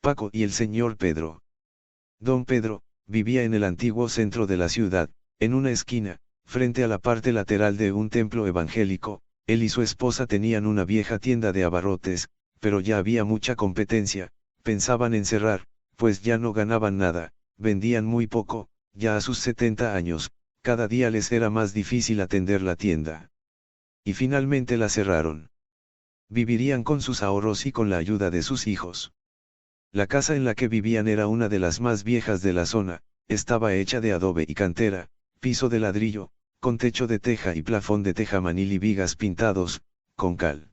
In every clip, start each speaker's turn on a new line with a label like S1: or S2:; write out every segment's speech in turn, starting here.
S1: Paco y el señor Pedro. Don Pedro, vivía en el antiguo centro de la ciudad, en una esquina, frente a la parte lateral de un templo evangélico. Él y su esposa tenían una vieja tienda de abarrotes, pero ya había mucha competencia, pensaban en cerrar, pues ya no ganaban nada, vendían muy poco, ya a sus 70 años, cada día les era más difícil atender la tienda. Y finalmente la cerraron. Vivirían con sus ahorros y con la ayuda de sus hijos. La casa en la que vivían era una de las más viejas de la zona, estaba hecha de adobe y cantera, piso de ladrillo, con techo de teja y plafón de tejamanil y vigas pintados, con cal.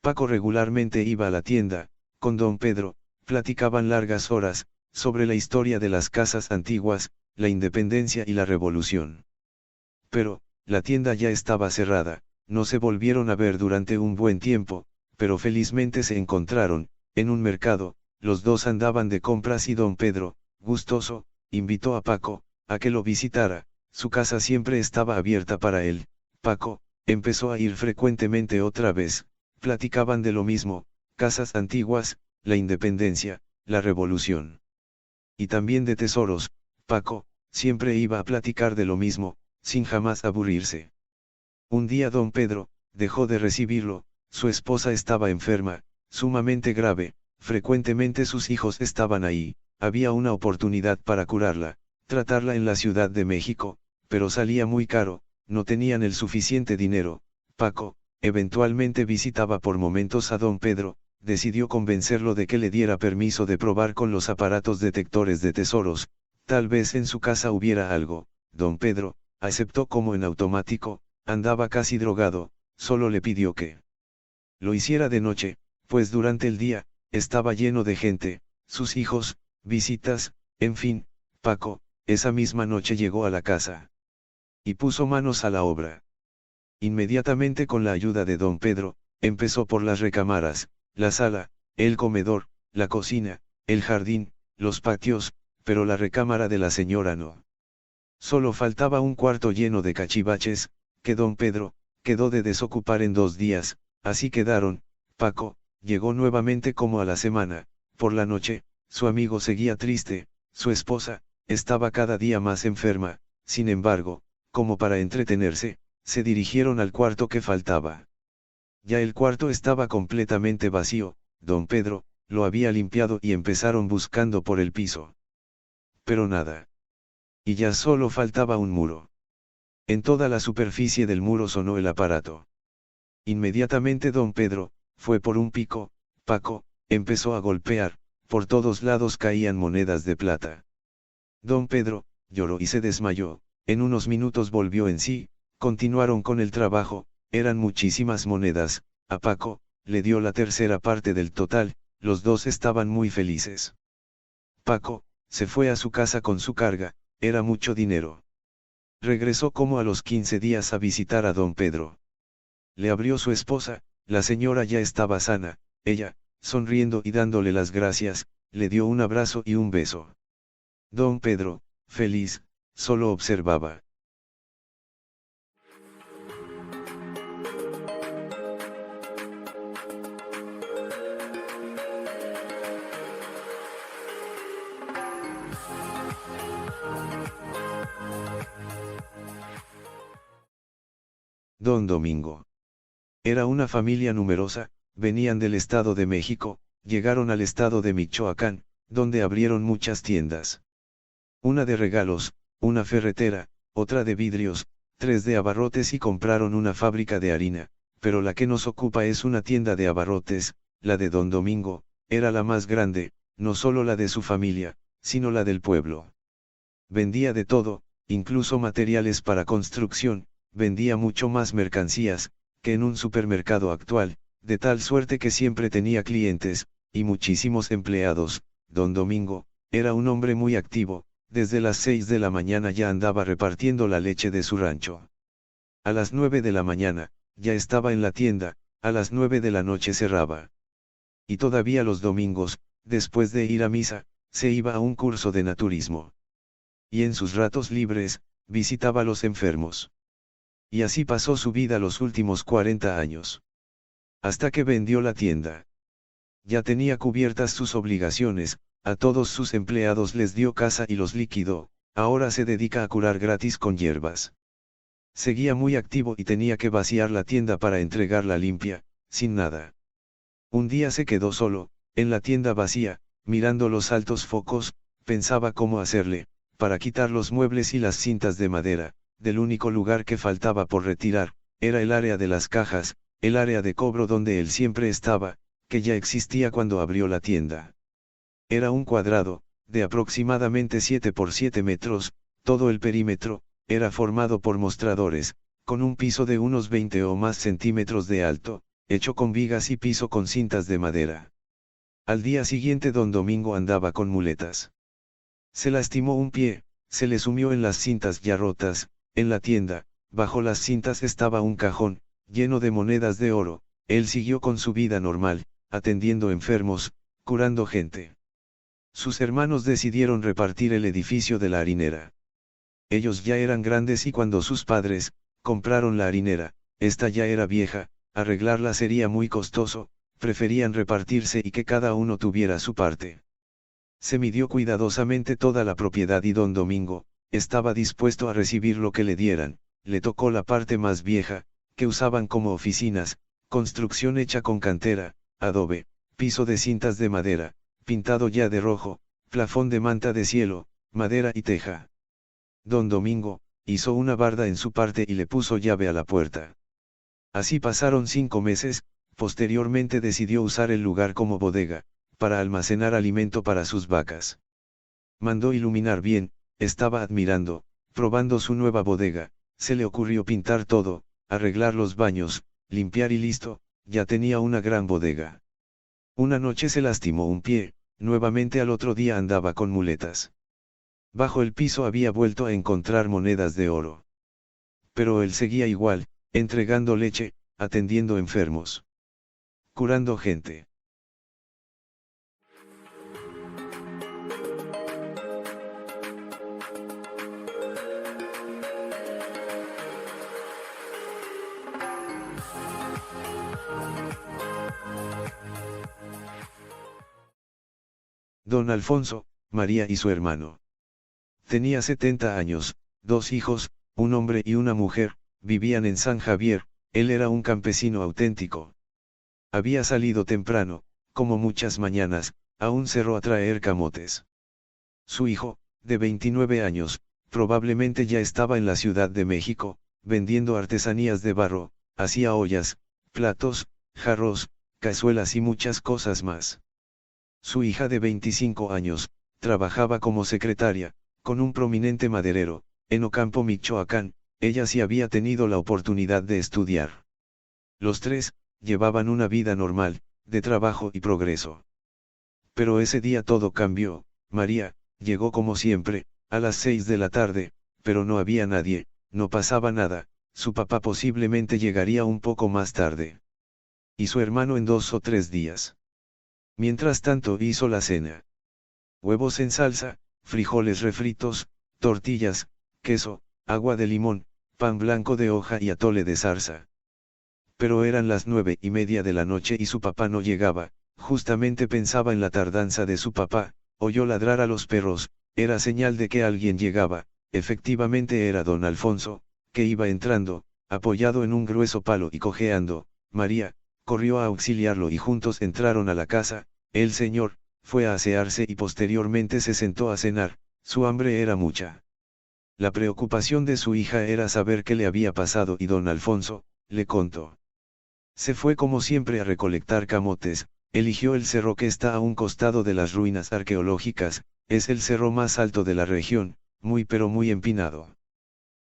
S1: Paco regularmente iba a la tienda, con don Pedro, platicaban largas horas, sobre la historia de las casas antiguas, la independencia y la revolución. Pero, la tienda ya estaba cerrada, no se volvieron a ver durante un buen tiempo, pero felizmente se encontraron, en un mercado. Los dos andaban de compras y don Pedro, gustoso, invitó a Paco, a que lo visitara, su casa siempre estaba abierta para él. Paco, empezó a ir frecuentemente otra vez, platicaban de lo mismo, casas antiguas, la independencia, la revolución. Y también de tesoros. Paco, siempre iba a platicar de lo mismo, sin jamás aburrirse. Un día don Pedro, dejó de recibirlo, su esposa estaba enferma, sumamente grave. Frecuentemente sus hijos estaban ahí, había una oportunidad para curarla, tratarla en la Ciudad de México, pero salía muy caro, no tenían el suficiente dinero. Paco, eventualmente visitaba por momentos a don Pedro, decidió convencerlo de que le diera permiso de probar con los aparatos detectores de tesoros, tal vez en su casa hubiera algo. Don Pedro, aceptó como en automático, andaba casi drogado, solo le pidió que lo hiciera de noche, pues durante el día, estaba lleno de gente, sus hijos, visitas, en fin. Paco, esa misma noche llegó a la casa. Y puso manos a la obra. Inmediatamente con la ayuda de don Pedro, empezó por las recámaras, la sala, el comedor, la cocina, el jardín, los patios, pero la recámara de la señora no. Solo faltaba un cuarto lleno de cachivaches, que don Pedro, quedó de desocupar en 2 días, así quedaron. Paco, llegó nuevamente como a la semana. Por la noche, su amigo seguía triste, su esposa, estaba cada día más enferma. Sin embargo, como para entretenerse, se dirigieron al cuarto que faltaba. Ya el cuarto estaba completamente vacío, don Pedro, lo había limpiado y empezaron buscando por el piso. Pero nada. Y ya solo faltaba un muro. En toda la superficie del muro sonó el aparato. Inmediatamente don Pedro, fue por un pico. Paco, empezó a golpear, por todos lados caían monedas de plata. Don Pedro, lloró y se desmayó, en unos minutos volvió en sí, continuaron con el trabajo, eran muchísimas monedas. A Paco, le dio la tercera parte del total, los dos estaban muy felices. Paco, se fue a su casa con su carga, era mucho dinero. Regresó como a los 15 días a visitar a don Pedro. Le abrió su esposa, la señora ya estaba sana. Ella, sonriendo y dándole las gracias, le dio un abrazo y un beso. Don Pedro, feliz, solo observaba. Don Domingo. Era una familia numerosa, venían del Estado de México, llegaron al estado de Michoacán, donde abrieron muchas tiendas. Una de regalos, una ferretera, otra de vidrios, 3 de abarrotes y compraron una fábrica de harina, pero la que nos ocupa es una tienda de abarrotes. La de don Domingo, era la más grande, no solo la de su familia, sino la del pueblo. Vendía de todo, incluso materiales para construcción, vendía mucho más mercancías, que en un supermercado actual, de tal suerte que siempre tenía clientes, y muchísimos empleados. Don Domingo, era un hombre muy activo, desde las 6 de la mañana ya andaba repartiendo la leche de su rancho. A las 9 de la mañana, ya estaba en la tienda, a las 9 de la noche cerraba. Y todavía los domingos, después de ir a misa, se iba a un curso de naturismo. Y en sus ratos libres, visitaba a los enfermos. Y así pasó su vida los últimos 40 años. Hasta que vendió la tienda. ya tenía cubiertas sus obligaciones, a todos sus empleados les dio casa y los liquidó, ahora se dedica a curar gratis con hierbas. Seguía muy activo y tenía que vaciar la tienda para entregarla limpia, sin nada. Un día se quedó solo, en la tienda vacía, mirando los altos focos, pensaba cómo hacerle, para quitar los muebles y las cintas de madera, del único lugar que faltaba por retirar, era el área de las cajas, el área de cobro donde él siempre estaba, que ya existía cuando abrió la tienda. Era un cuadrado, de aproximadamente 7 por 7 metros, todo el perímetro, era formado por mostradores, con un piso de unos 20 o más centímetros de alto, hecho con vigas y piso con cintas de madera. Al día siguiente don Domingo andaba con muletas. Se lastimó un pie, se le sumió en las cintas ya rotas, en la tienda, bajo las cintas estaba un cajón, lleno de monedas de oro, él siguió con su vida normal, atendiendo enfermos, curando gente. Sus hermanos decidieron repartir el edificio de la harinera. Ellos ya eran grandes y cuando sus padres compraron la harinera, esta ya era vieja, arreglarla sería muy costoso, preferían repartirse y que cada uno tuviera su parte. Se midió cuidadosamente toda la propiedad y don Domingo estaba dispuesto a recibir lo que le dieran, le tocó la parte más vieja, que usaban como oficinas, construcción hecha con cantera, adobe, piso de cintas de madera, pintado ya de rojo, plafón de manta de cielo, madera y teja. Don Domingo hizo una barda en su parte y le puso llave a la puerta. Así pasaron 5 meses, posteriormente decidió usar el lugar como bodega, para almacenar alimento para sus vacas. Mandó iluminar bien, estaba admirando, probando su nueva bodega, se le ocurrió pintar todo, arreglar los baños, limpiar y listo, ya tenía una gran bodega. Una noche se lastimó un pie, nuevamente al otro día andaba con muletas. Bajo el piso había vuelto a encontrar monedas de oro. Pero él seguía igual, entregando leche, atendiendo enfermos, curando gente. Don Alfonso, María y su hermano. Tenía 70 años, 2 hijos, un hombre y una mujer, vivían en San Javier, él era un campesino auténtico. Había salido temprano, como muchas mañanas, a un cerro a traer camotes. Su hijo, de 29 años, probablemente ya estaba en la Ciudad de México, vendiendo artesanías de barro, hacía ollas, platos, jarros, cazuelas y muchas cosas más. Su hija de 25 años, trabajaba como secretaria, con un prominente maderero, en Ocampo, Michoacán, ella sí había tenido la oportunidad de estudiar. Los tres, llevaban una vida normal, de trabajo y progreso. Pero ese día todo cambió, María, llegó como siempre, a las 6 de la tarde, pero no había nadie, no pasaba nada, su papá posiblemente llegaría un poco más tarde. Y su hermano en 2 o 3 días. Mientras tanto hizo la cena. Huevos en salsa, frijoles refritos, tortillas, queso, agua de limón, pan blanco de hoja y atole de zarza. Pero eran las 9:30 de la noche y su papá no llegaba, justamente pensaba en la tardanza de su papá, oyó ladrar a los perros, era señal de que alguien llegaba, efectivamente era don Alfonso, que iba entrando, apoyado en un grueso palo y cojeando. María corrió a auxiliarlo y juntos entraron a la casa, el señor fue a asearse y posteriormente se sentó a cenar, su hambre era mucha. La preocupación de su hija era saber qué le había pasado y don Alfonso le contó. Se fue como siempre a recolectar camotes, eligió el cerro que está a un costado de las ruinas arqueológicas, es el cerro más alto de la región, muy pero muy empinado.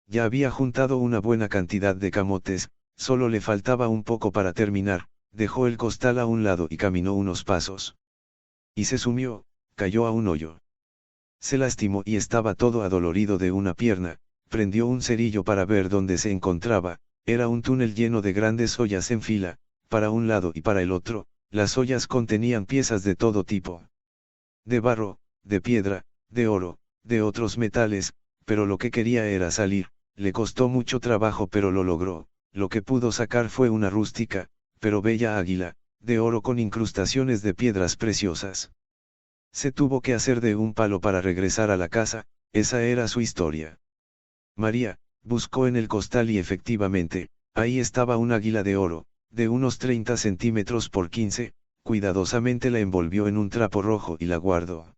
S1: Ya había juntado una buena cantidad de camotes, solo le faltaba un poco para terminar, dejó el costal a un lado y caminó unos pasos. Y se sumió, cayó a un hoyo. Se lastimó y estaba todo adolorido de una pierna, prendió un cerillo para ver dónde se encontraba, era un túnel lleno de grandes ollas en fila, para un lado y para el otro, las ollas contenían piezas de todo tipo. De barro, de piedra, de oro, de otros metales, pero lo que quería era salir, le costó mucho trabajo pero lo logró, lo que pudo sacar fue una rústica, pero bella águila, de oro con incrustaciones de piedras preciosas. Se tuvo que hacer de un palo para regresar a la casa, esa era su historia. María, buscó en el costal y efectivamente, ahí estaba un águila de oro, de unos 30 centímetros por 15, cuidadosamente la envolvió en un trapo rojo y la guardó.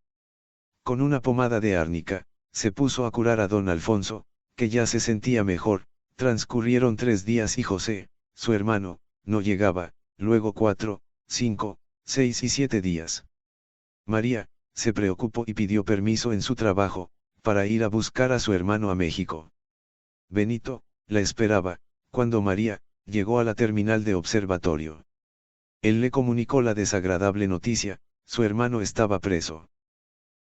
S1: Con una pomada de árnica, se puso a curar a don Alfonso, que ya se sentía mejor. Transcurrieron 3 días y José, su hermano, no llegaba, luego 4, 5, 6 y 7 días. María, se preocupó y pidió permiso en su trabajo, para ir a buscar a su hermano a México. Benito, la esperaba, cuando María, llegó a la terminal de observatorio. Él le comunicó la desagradable noticia, su hermano estaba preso.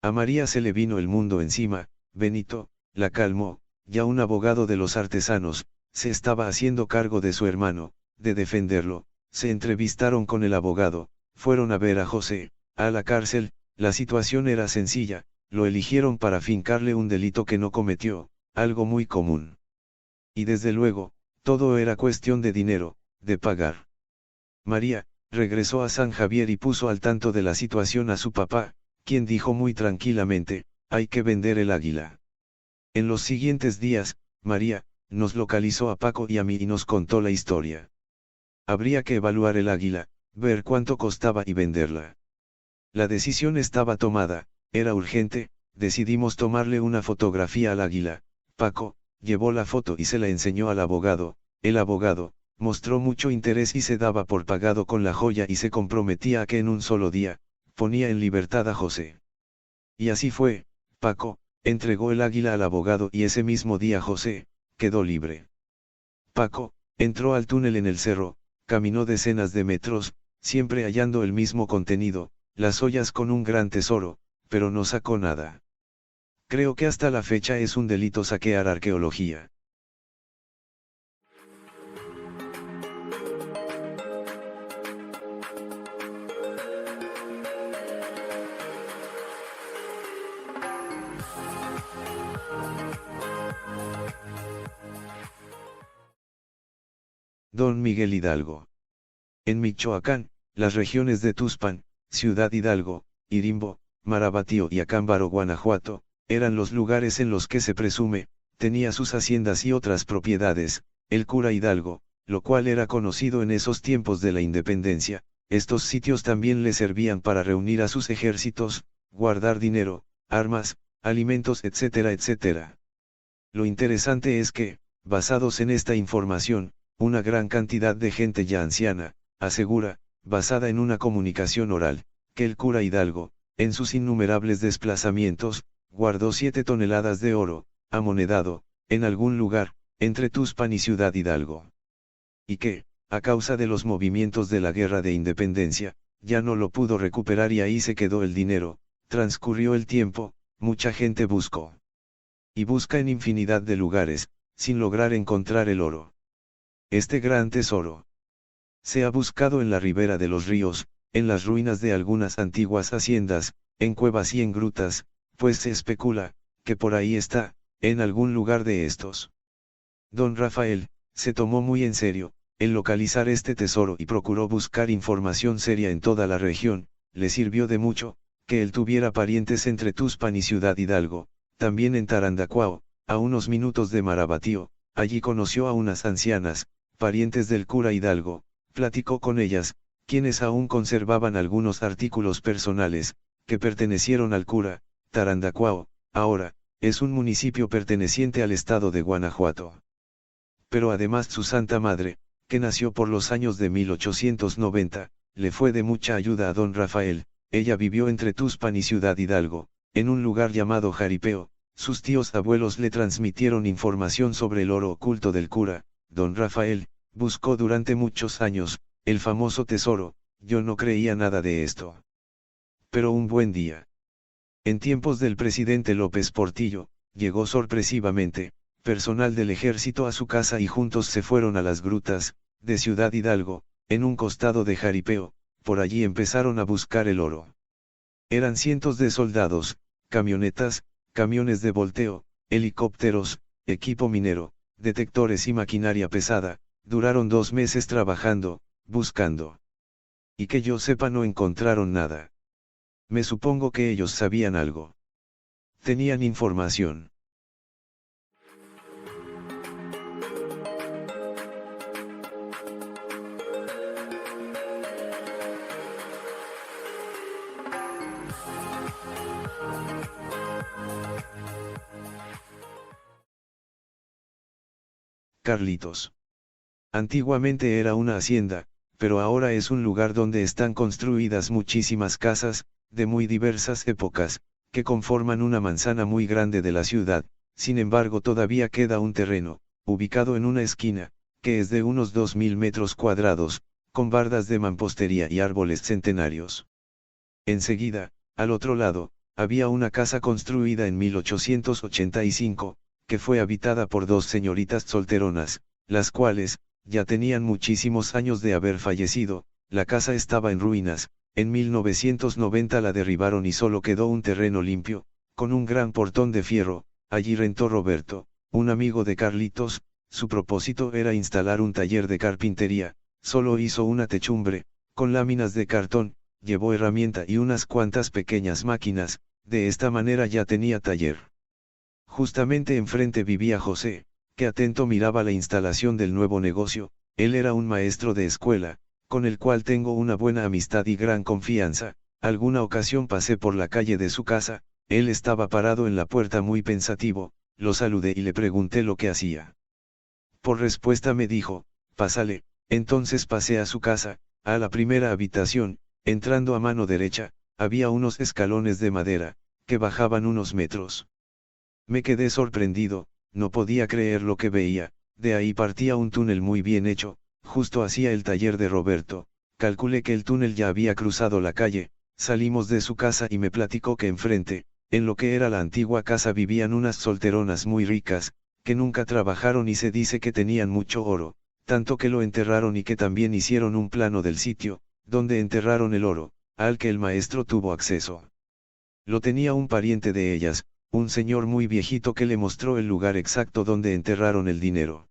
S1: A María se le vino el mundo encima. Benito, la calmó, ya un abogado de los artesanos, se estaba haciendo cargo de su hermano, de defenderlo. Se entrevistaron con el abogado, fueron a ver a José, a la cárcel. La situación era sencilla, lo eligieron para fincarle un delito que no cometió, algo muy común. Y desde luego, todo era cuestión de dinero, de pagar. María, regresó a San Javier y puso al tanto de la situación a su papá, quien dijo muy tranquilamente, hay que vender el águila. En los siguientes días, María, nos localizó a Paco y a mí y nos contó la historia. Habría que evaluar el águila, ver cuánto costaba y venderla. La decisión estaba tomada, era urgente, decidimos tomarle una fotografía al águila. Paco, llevó la foto y se la enseñó al abogado. El abogado, mostró mucho interés y se daba por pagado con la joya y se comprometía a que en un solo día, ponía en libertad a José. Y así fue. Paco, entregó el águila al abogado y ese mismo día José, quedó libre. Paco, entró al túnel en el cerro, caminó decenas de metros, siempre hallando el mismo contenido, las ollas con un gran tesoro, pero no sacó nada. Creo que hasta la fecha es un delito saquear arqueología. Don Miguel Hidalgo. En Michoacán, las regiones de Tuxpan, Ciudad Hidalgo, Irimbo, Marabatío y Acámbaro, Guanajuato, eran los lugares en los que se presume, tenía sus haciendas y otras propiedades, el cura Hidalgo, lo cual era conocido en esos tiempos de la independencia. Estos sitios también le servían para reunir a sus ejércitos, guardar dinero, armas, alimentos, etcétera, etcétera. Lo interesante es que, basados en esta información, una gran cantidad de gente ya anciana, asegura, basada en una comunicación oral, que el cura Hidalgo, en sus innumerables desplazamientos, guardó 7 toneladas de oro, amonedado, en algún lugar, entre Tuxpan y Ciudad Hidalgo. Y que, a causa de los movimientos de la Guerra de Independencia, ya no lo pudo recuperar y ahí se quedó el dinero. Transcurrió el tiempo, mucha gente buscó. Y busca en infinidad de lugares, sin lograr encontrar el oro. Este gran tesoro se ha buscado en la ribera de los ríos, en las ruinas de algunas antiguas haciendas, en cuevas y en grutas, pues se especula, que por ahí está, en algún lugar de estos. Don Rafael, se tomó muy en serio, el localizar este tesoro y procuró buscar información seria en toda la región. Le sirvió de mucho, que él tuviera parientes entre Tuxpan y Ciudad Hidalgo, también en Tarandacuao, a unos minutos de Marabatío. Allí conoció a unas ancianas, parientes del cura Hidalgo, platicó con ellas, quienes aún conservaban algunos artículos personales, que pertenecieron al cura. Tarandacuao, ahora, es un municipio perteneciente al estado de Guanajuato. Pero además su Santa Madre, que nació por los años de 1890, le fue de mucha ayuda a don Rafael. Ella vivió entre Tuxpan y Ciudad Hidalgo, en un lugar llamado Jaripeo. Sus tíos abuelos le transmitieron información sobre el oro oculto del cura. Don Rafael, buscó durante muchos años, el famoso tesoro. Yo no creía nada de esto. Pero un buen día, en tiempos del presidente López Portillo, llegó sorpresivamente, personal del ejército a su casa y juntos se fueron a las grutas, de Ciudad Hidalgo, en un costado de Jaripeo. Por allí empezaron a buscar el oro. Eran cientos de soldados, camionetas, camiones de volteo, helicópteros, equipo minero, detectores y maquinaria pesada. Duraron 2 meses trabajando, buscando. Y que yo sepa no encontraron nada. Me supongo que ellos sabían algo. Tenían información. Carlitos. Antiguamente era una hacienda, pero ahora es un lugar donde están construidas muchísimas casas, de muy diversas épocas, que conforman una manzana muy grande de la ciudad. Sin embargo todavía queda un terreno, ubicado en una esquina, que es de unos 2000 metros cuadrados, con bardas de mampostería y árboles centenarios. Enseguida, al otro lado, había una casa construida en 1885, que fue habitada por dos señoritas solteronas, las cuales, ya tenían muchísimos años de haber fallecido. La casa estaba en ruinas. En 1990 la derribaron y solo quedó un terreno limpio, con un gran portón de fierro. Allí rentó Roberto, un amigo de Carlitos. Su propósito era instalar un taller de carpintería. Solo hizo una techumbre, con láminas de cartón, llevó herramienta y unas cuantas pequeñas máquinas. De esta manera ya tenía taller. Justamente enfrente vivía José, que atento miraba la instalación del nuevo negocio. Él era un maestro de escuela, con el cual tengo una buena amistad y gran confianza. Alguna ocasión pasé por la calle de su casa, él estaba parado en la puerta muy pensativo. Lo saludé y le pregunté lo que hacía. Por respuesta me dijo: pásale. Entonces pasé a su casa, a la primera habitación. Entrando a mano derecha, había unos escalones de madera, que bajaban unos metros. Me quedé sorprendido, no podía creer lo que veía. De ahí partía un túnel muy bien hecho, justo hacia el taller de Roberto. Calculé que el túnel ya había cruzado la calle. Salimos de su casa y me platicó que enfrente, en lo que era la antigua casa, vivían unas solteronas muy ricas, que nunca trabajaron y se dice que tenían mucho oro, tanto que lo enterraron y que también hicieron un plano del sitio, donde enterraron el oro, al que el maestro tuvo acceso. Lo tenía un pariente de ellas, un señor muy viejito, que le mostró el lugar exacto donde enterraron el dinero.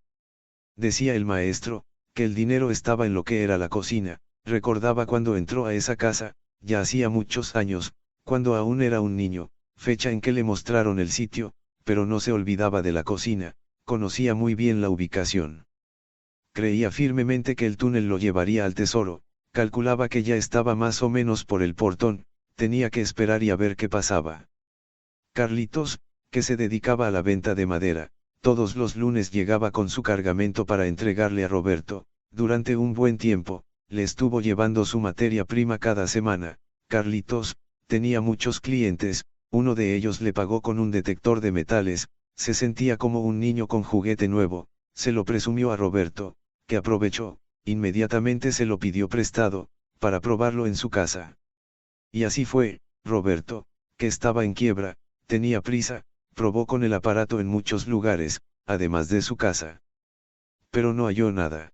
S1: Decía el maestro, que el dinero estaba en lo que era la cocina. Recordaba cuando entró a esa casa, ya hacía muchos años, cuando aún era un niño, fecha en que le mostraron el sitio, pero no se olvidaba de la cocina, conocía muy bien la ubicación. Creía firmemente que el túnel lo llevaría al tesoro. Calculaba que ya estaba más o menos por el portón, tenía que esperar y a ver qué pasaba. Carlitos, que se dedicaba a la venta de madera, todos los lunes llegaba con su cargamento para entregarle a Roberto. Durante un buen tiempo, le estuvo llevando su materia prima cada semana. Carlitos tenía muchos clientes, uno de ellos le pagó con un detector de metales. Se sentía como un niño con juguete nuevo. Se lo presumió a Roberto, que aprovechó. Inmediatamente se lo pidió prestado, para probarlo en su casa. Y así fue. Roberto, que estaba en quiebra, tenía prisa, probó con el aparato en muchos lugares, además de su casa. Pero no halló nada.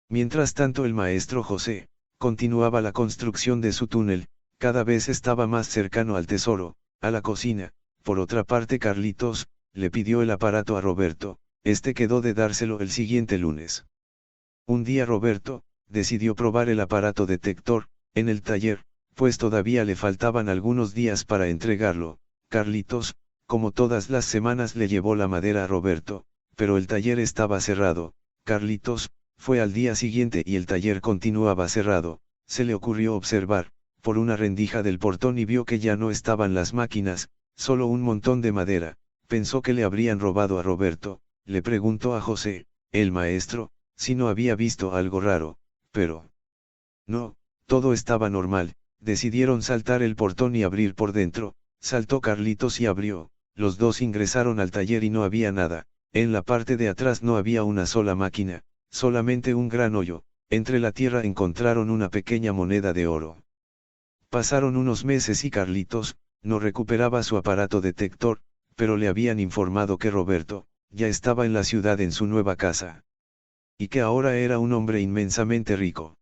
S1: Mientras tanto el maestro José, continuaba la construcción de su túnel. Cada vez estaba más cercano al tesoro, a la cocina. Por otra parte Carlitos, le pidió el aparato a Roberto. Este quedó de dárselo el siguiente lunes. Un día Roberto, decidió probar el aparato detector, en el taller, pues todavía le faltaban algunos días para entregarlo. Carlitos, como todas las semanas, le llevó la madera a Roberto, pero el taller estaba cerrado. Carlitos fue al día siguiente y el taller continuaba cerrado. Se le ocurrió observar, por una rendija del portón, y vio que ya no estaban las máquinas, solo un montón de madera. Pensó que le habrían robado a Roberto. Le preguntó a José, el maestro, si no había visto algo raro, pero no, todo estaba normal. Decidieron saltar el portón y abrir por dentro. Saltó Carlitos y abrió. Los dos ingresaron al taller y no había nada. En la parte de atrás no había una sola máquina, solamente un gran hoyo. Entre la tierra encontraron una pequeña moneda de oro. Pasaron unos meses y Carlitos no recuperaba su aparato detector, pero le habían informado que Roberto ya estaba en la ciudad en su nueva casa. Y que ahora era un hombre inmensamente rico.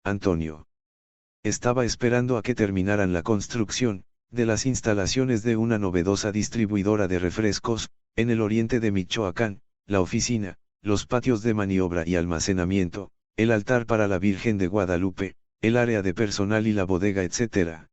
S1: Antonio. Estaba esperando a que terminaran la construcción de las instalaciones de una novedosa distribuidora de refrescos, en el oriente de Michoacán, la oficina, los patios de maniobra y almacenamiento, el altar para la Virgen de Guadalupe, el área de personal y la bodega, etc.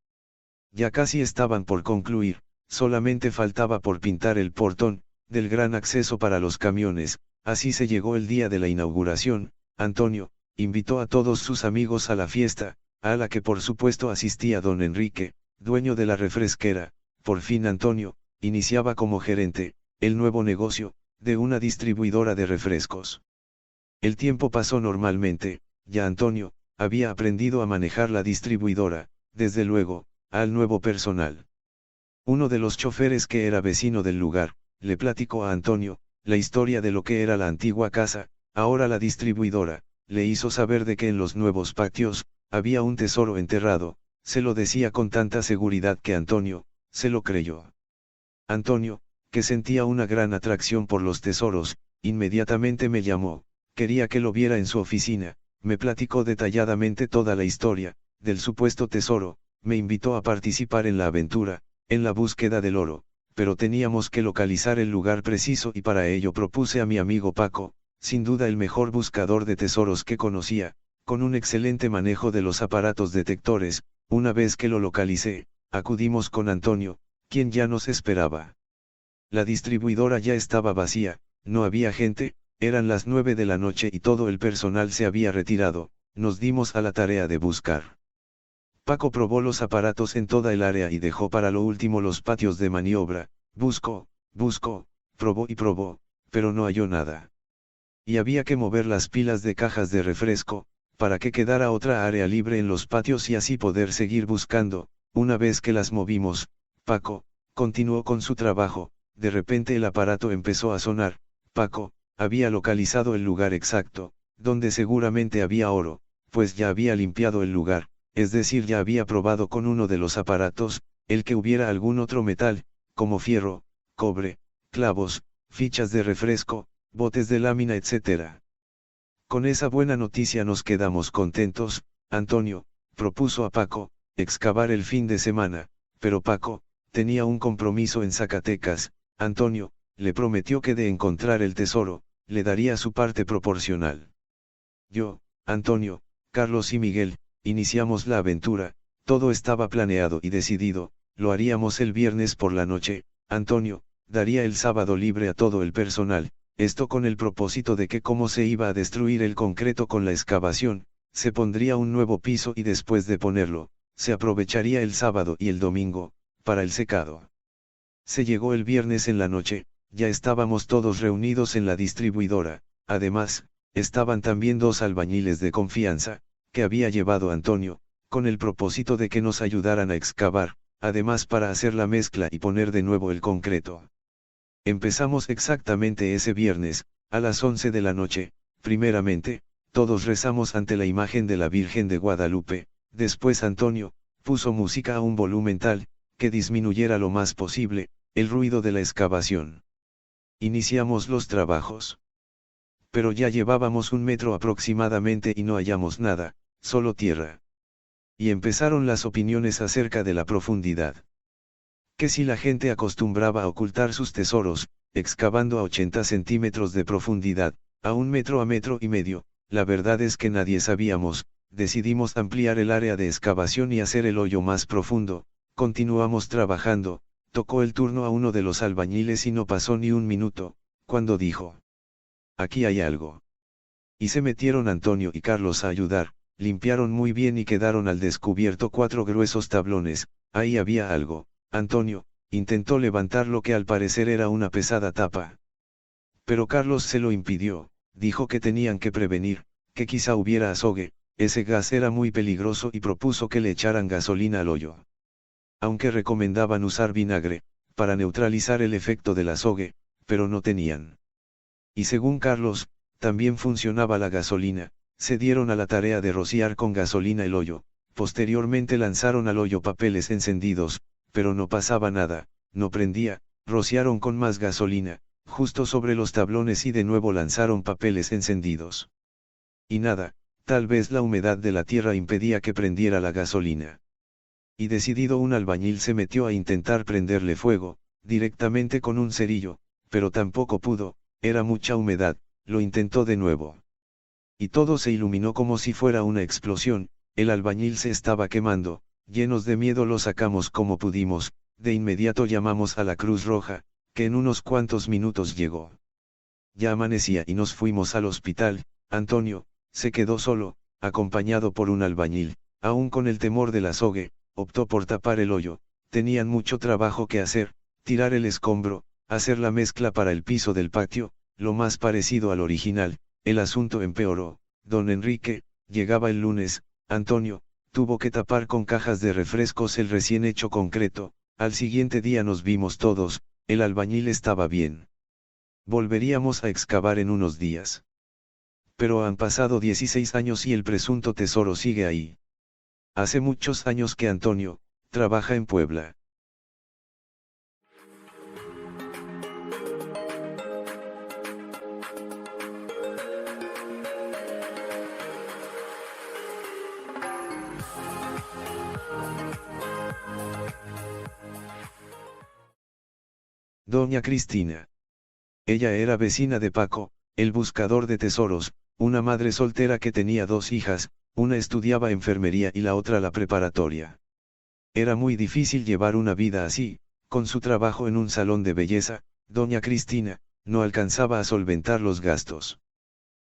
S1: Ya casi estaban por concluir, solamente faltaba por pintar el portón del gran acceso para los camiones. Así se llegó el día de la inauguración. Antonio invitó a todos sus amigos a la fiesta, a la que por supuesto asistía don Enrique, dueño de la refresquera. Por fin Antonio iniciaba como gerente el nuevo negocio de una distribuidora de refrescos. El tiempo pasó normalmente. Ya Antonio había aprendido a manejar la distribuidora, desde luego, al nuevo personal. Uno de los choferes, que era vecino del lugar, le platicó a Antonio la historia de lo que era la antigua casa, ahora la distribuidora. Le hizo saber de que en los nuevos patios había un tesoro enterrado. Se lo decía con tanta seguridad que Antonio se lo creyó. Antonio, que sentía una gran atracción por los tesoros, inmediatamente me llamó. Quería que lo viera en su oficina. Me platicó detalladamente toda la historia del supuesto tesoro. Me invitó a participar en la aventura, en la búsqueda del oro, pero teníamos que localizar el lugar preciso, y para ello propuse a mi amigo Paco, sin duda el mejor buscador de tesoros que conocía, con un excelente manejo de los aparatos detectores. Una vez que lo localicé, acudimos con Antonio, quien ya nos esperaba. La distribuidora ya estaba vacía, no había gente, eran las 9 de la noche y todo el personal se había retirado. Nos dimos a la tarea de buscar. Paco probó los aparatos en toda el área y dejó para lo último los patios de maniobra. Buscó, probó y probó, pero no halló nada. Y había que mover las pilas de cajas de refresco, para que quedara otra área libre en los patios y así poder seguir buscando. Una vez que las movimos, Paco continuó con su trabajo. De repente el aparato empezó a sonar. Paco había localizado el lugar exacto, donde seguramente había oro, pues ya había limpiado el lugar. Es decir, ya había probado con uno de los aparatos, el que hubiera algún otro metal, como fierro, cobre, clavos, fichas de refresco, botes de lámina, etc. Con esa buena noticia nos quedamos contentos. Antonio propuso a Paco excavar el fin de semana, pero Paco tenía un compromiso en Zacatecas. Antonio le prometió que de encontrar el tesoro, le daría su parte proporcional. Yo, Antonio, Carlos y Miguel iniciamos la aventura. Todo estaba planeado y decidido. Lo haríamos el viernes por la noche. Antonio daría el sábado libre a todo el personal, esto con el propósito de que, como se iba a destruir el concreto con la excavación, se pondría un nuevo piso y después de ponerlo, se aprovecharía el sábado y el domingo para el secado. Se llegó el viernes en la noche. Ya estábamos todos reunidos en la distribuidora. Además, estaban también 2 albañiles de confianza, que había llevado Antonio, con el propósito de que nos ayudaran a excavar, además para hacer la mezcla y poner de nuevo el concreto. Empezamos exactamente ese viernes, a las 11 de la noche. Primeramente, todos rezamos ante la imagen de la Virgen de Guadalupe. Después Antonio puso música a un volumen tal que disminuyera lo más posible el ruido de la excavación. Iniciamos los trabajos. Pero ya llevábamos 1 metro aproximadamente y no hallamos nada, solo tierra. Y empezaron las opiniones acerca de la profundidad. Que si la gente acostumbraba a ocultar sus tesoros, excavando a 80 centímetros de profundidad, a 1 metro, a 1,5 metros, la verdad es que nadie sabíamos. Decidimos ampliar el área de excavación y hacer el hoyo más profundo. Continuamos trabajando. Tocó el turno a uno de los albañiles y no pasó ni 1 minuto, cuando dijo: aquí hay algo. Y se metieron Antonio y Carlos a ayudar. Limpiaron muy bien y quedaron al descubierto 4 gruesos tablones. Ahí había algo. Antonio intentó levantar lo que al parecer era una pesada tapa. Pero Carlos se lo impidió. Dijo que tenían que prevenir, que quizá hubiera azogue. Ese gas era muy peligroso y propuso que le echaran gasolina al hoyo. Aunque recomendaban usar vinagre para neutralizar el efecto del azogue, pero no tenían. Y según Carlos, también funcionaba la gasolina. Se dieron a la tarea de rociar con gasolina el hoyo. Posteriormente lanzaron al hoyo papeles encendidos, pero no pasaba nada, no prendía. Rociaron con más gasolina, justo sobre los tablones, y de nuevo lanzaron papeles encendidos. Y nada, tal vez la humedad de la tierra impedía que prendiera la gasolina. Y decidido un albañil se metió a intentar prenderle fuego, directamente con un cerillo, pero tampoco pudo, era mucha humedad, lo intentó de nuevo. Y todo se iluminó como si fuera una explosión, el albañil se estaba quemando, llenos de miedo lo sacamos como pudimos, de inmediato llamamos a la Cruz Roja, que en unos cuantos minutos llegó. Ya amanecía y nos fuimos al hospital. Antonio se quedó solo, acompañado por un albañil, aún con el temor del azogue, optó por tapar el hoyo, tenían mucho trabajo que hacer, tirar el escombro, hacer la mezcla para el piso del patio, lo más parecido al original. El asunto empeoró, don Enrique, llegaba el lunes, Antonio, tuvo que tapar con cajas de refrescos el recién hecho concreto, al siguiente día nos vimos todos, el albañil estaba bien. Volveríamos a excavar en unos días. Pero han pasado 16 años y el presunto tesoro sigue ahí. Hace muchos años que Antonio trabaja en Puebla. Doña Cristina. Ella era vecina de Paco, el buscador de tesoros, una madre soltera que tenía dos hijas, una estudiaba enfermería y la otra la preparatoria. Era muy difícil llevar una vida así, con su trabajo en un salón de belleza, doña Cristina no alcanzaba a solventar los gastos.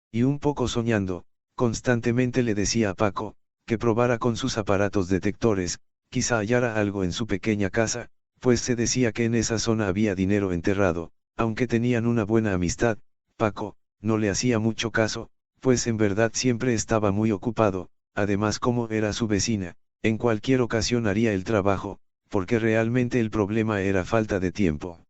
S1: Y un poco soñando, constantemente le decía a Paco, que probara con sus aparatos detectores, quizá hallara algo en su pequeña casa, pues se decía que en esa zona había dinero enterrado. Aunque tenían una buena amistad, Paco no le hacía mucho caso, pues en verdad siempre estaba muy ocupado, además como era su vecina, en cualquier ocasión haría el trabajo, porque realmente el problema era falta de tiempo.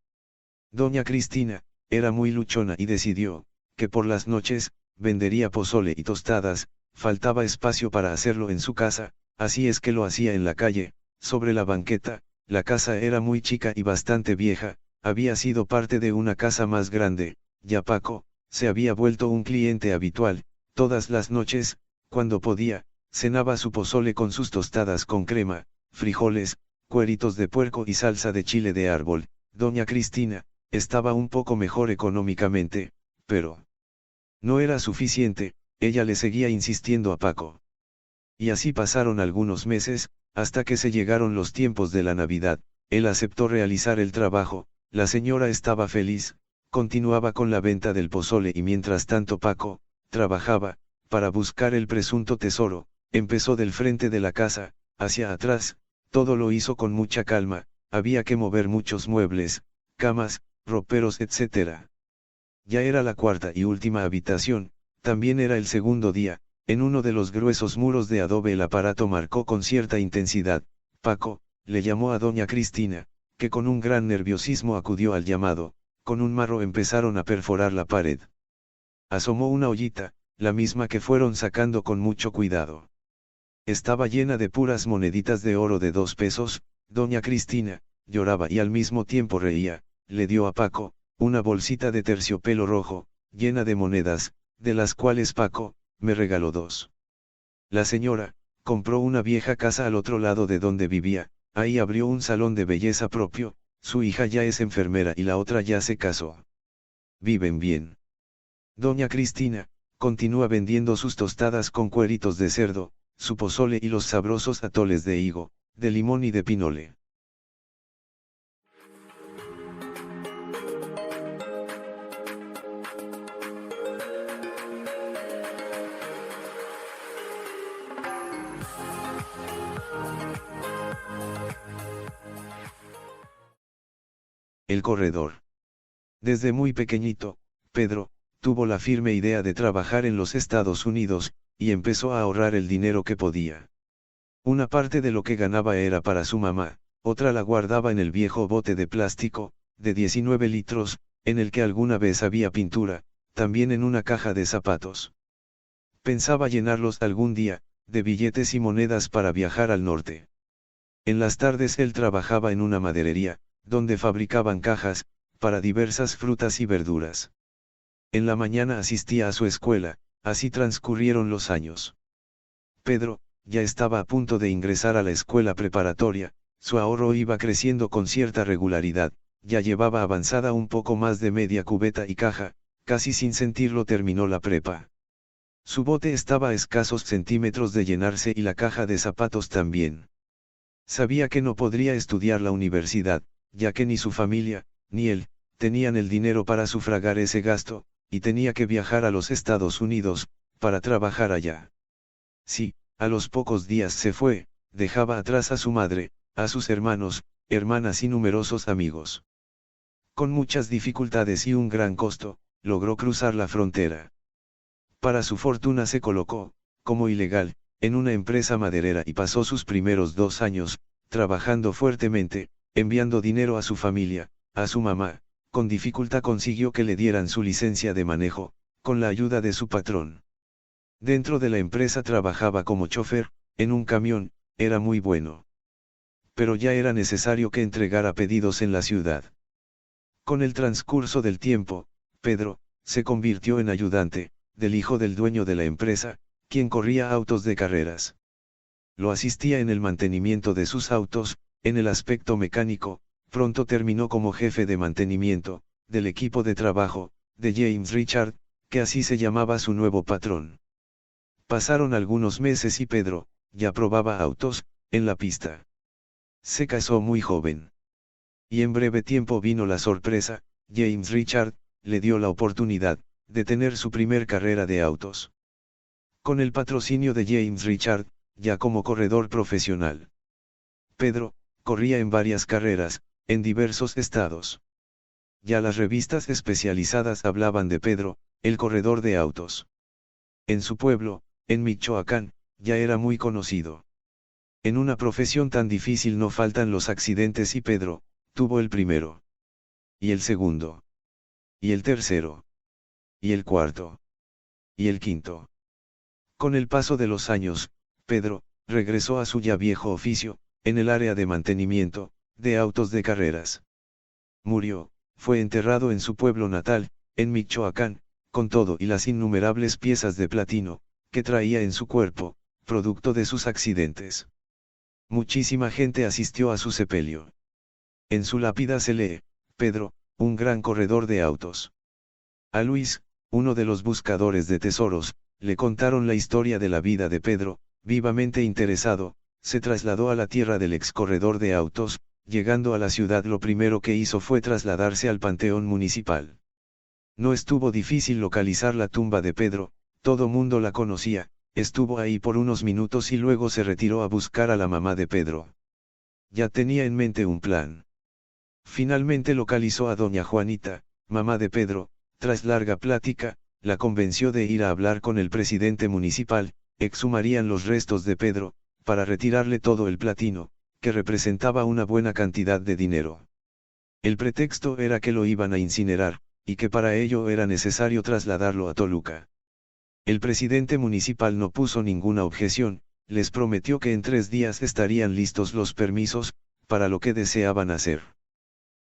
S1: Doña Cristina era muy luchona y decidió que por las noches vendería pozole y tostadas, faltaba espacio para hacerlo en su casa, así es que lo hacía en la calle, sobre la banqueta. La casa era muy chica y bastante vieja, había sido parte de una casa más grande. Ya Paco se había vuelto un cliente habitual, todas las noches, cuando podía, cenaba su pozole con sus tostadas con crema, frijoles, cueritos de puerco y salsa de chile de árbol. Doña Cristina estaba un poco mejor económicamente, pero no era suficiente, ella le seguía insistiendo a Paco. Y así pasaron algunos meses, hasta que se llegaron los tiempos de la Navidad. Él aceptó realizar el trabajo, la señora estaba feliz, continuaba con la venta del pozole y mientras tanto Paco trabajaba para buscar el presunto tesoro. Empezó del frente de la casa, hacia atrás, todo lo hizo con mucha calma, había que mover muchos muebles, camas, roperos, etc. Ya era la cuarta y última habitación, también era el segundo día. En uno de los gruesos muros de adobe el aparato marcó con cierta intensidad. Paco le llamó a doña Cristina, que con un gran nerviosismo acudió al llamado. Con un marro empezaron a perforar la pared. Asomó una ollita, la misma que fueron sacando con mucho cuidado. Estaba llena de puras moneditas de oro de 2 pesos. Doña Cristina lloraba y al mismo tiempo reía. Le dio a Paco una bolsita de terciopelo rojo, llena de monedas, de las cuales Paco me regaló 2. La señora compró una vieja casa al otro lado de donde vivía, ahí abrió un salón de belleza propio. Su hija ya es enfermera y la otra ya se casó. Viven bien. Doña Cristina continúa vendiendo sus tostadas con cueritos de cerdo, su pozole y los sabrosos atoles de higo, de limón y de pinole. El corredor. Desde muy pequeñito, Pedro tuvo la firme idea de trabajar en los Estados Unidos, y empezó a ahorrar el dinero que podía. Una parte de lo que ganaba era para su mamá, otra la guardaba en el viejo bote de plástico, de 19 litros, en el que alguna vez había pintura, también en una caja de zapatos. Pensaba llenarlos algún día, de billetes y monedas para viajar al norte. En las tardes él trabajaba en una maderería, donde fabricaban cajas, para diversas frutas y verduras. En la mañana asistía a su escuela, así transcurrieron los años. Pedro, ya estaba a punto de ingresar a la escuela preparatoria, su ahorro iba creciendo con cierta regularidad, ya llevaba avanzada un poco más de media cubeta y caja, casi sin sentirlo terminó la prepa. Su bote estaba a escasos centímetros de llenarse y la caja de zapatos también. Sabía que no podría estudiar la universidad, ya que ni su familia, ni él, tenían el dinero para sufragar ese gasto, y tenía que viajar a los Estados Unidos, para trabajar allá. Sí, a los pocos días se fue, dejaba atrás a su madre, a sus hermanos, hermanas y numerosos amigos. Con muchas dificultades y un gran costo, logró cruzar la frontera. Para su fortuna se colocó, como ilegal, en una empresa maderera y pasó sus primeros 2 años, trabajando fuertemente, enviando dinero a su familia, a su mamá, con dificultad consiguió que le dieran su licencia de manejo, con la ayuda de su patrón. Dentro de la empresa trabajaba como chofer, en un camión, era muy bueno. Pero ya era necesario que entregara pedidos en la ciudad. Con el transcurso del tiempo, Pedro, se convirtió en ayudante, del hijo del dueño de la empresa, quien corría autos de carreras. Lo asistía en el mantenimiento de sus autos, en el aspecto mecánico, pronto terminó como jefe de mantenimiento, del equipo de trabajo, de James Richard, que así se llamaba su nuevo patrón. Pasaron algunos meses y Pedro, ya probaba autos, en la pista. Se casó muy joven. Y en breve tiempo vino la sorpresa, James Richard, le dio la oportunidad, de tener su primer carrera de autos. Con el patrocinio de James Richard, ya como corredor profesional. Pedro, corría en varias carreras, en diversos estados. Ya las revistas especializadas hablaban de Pedro, el corredor de autos. En su pueblo, en Michoacán, ya era muy conocido. En una profesión tan difícil no faltan los accidentes y Pedro, tuvo el primero. Y el segundo. Y el tercero. Y el cuarto. Y el quinto. Con el paso de los años, Pedro, regresó a su ya viejo oficio, en el área de mantenimiento, de autos de carreras. Murió, fue enterrado en su pueblo natal, en Michoacán, con todo y las innumerables piezas de platino, que traía en su cuerpo, producto de sus accidentes. Muchísima gente asistió a su sepelio. En su lápida se lee, Pedro, un gran corredor de autos. A Luis, uno de los buscadores de tesoros, le contaron la historia de la vida de Pedro, vivamente interesado, se trasladó a la tierra del ex corredor de autos, llegando a la ciudad lo primero que hizo fue trasladarse al panteón municipal. No estuvo difícil localizar la tumba de Pedro, todo mundo la conocía, estuvo ahí por unos minutos y luego se retiró a buscar a la mamá de Pedro. Ya tenía en mente un plan. Finalmente localizó a doña Juanita, mamá de Pedro, tras larga plática, la convenció de ir a hablar con el presidente municipal, exhumarían los restos de Pedro, para retirarle todo el platino, que representaba una buena cantidad de dinero. El pretexto era que lo iban a incinerar, y que para ello era necesario trasladarlo a Toluca. El presidente municipal no puso ninguna objeción, les prometió que en 3 días estarían listos los permisos, para lo que deseaban hacer.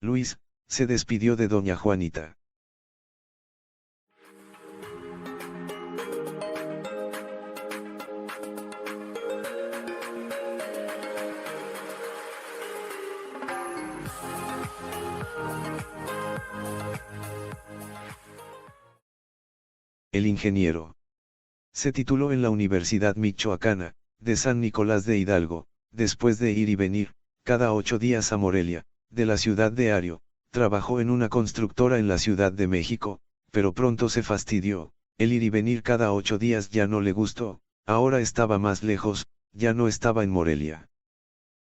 S1: Luis, se despidió de doña Juanita. El ingeniero. Se tituló en la Universidad Michoacana, de San Nicolás de Hidalgo, después de ir y venir, cada 8 días a Morelia, de la ciudad de Ario, trabajó en una constructora en la Ciudad de México, pero pronto se fastidió, el ir y venir cada 8 días ya no le gustó, ahora estaba más lejos, ya no estaba en Morelia.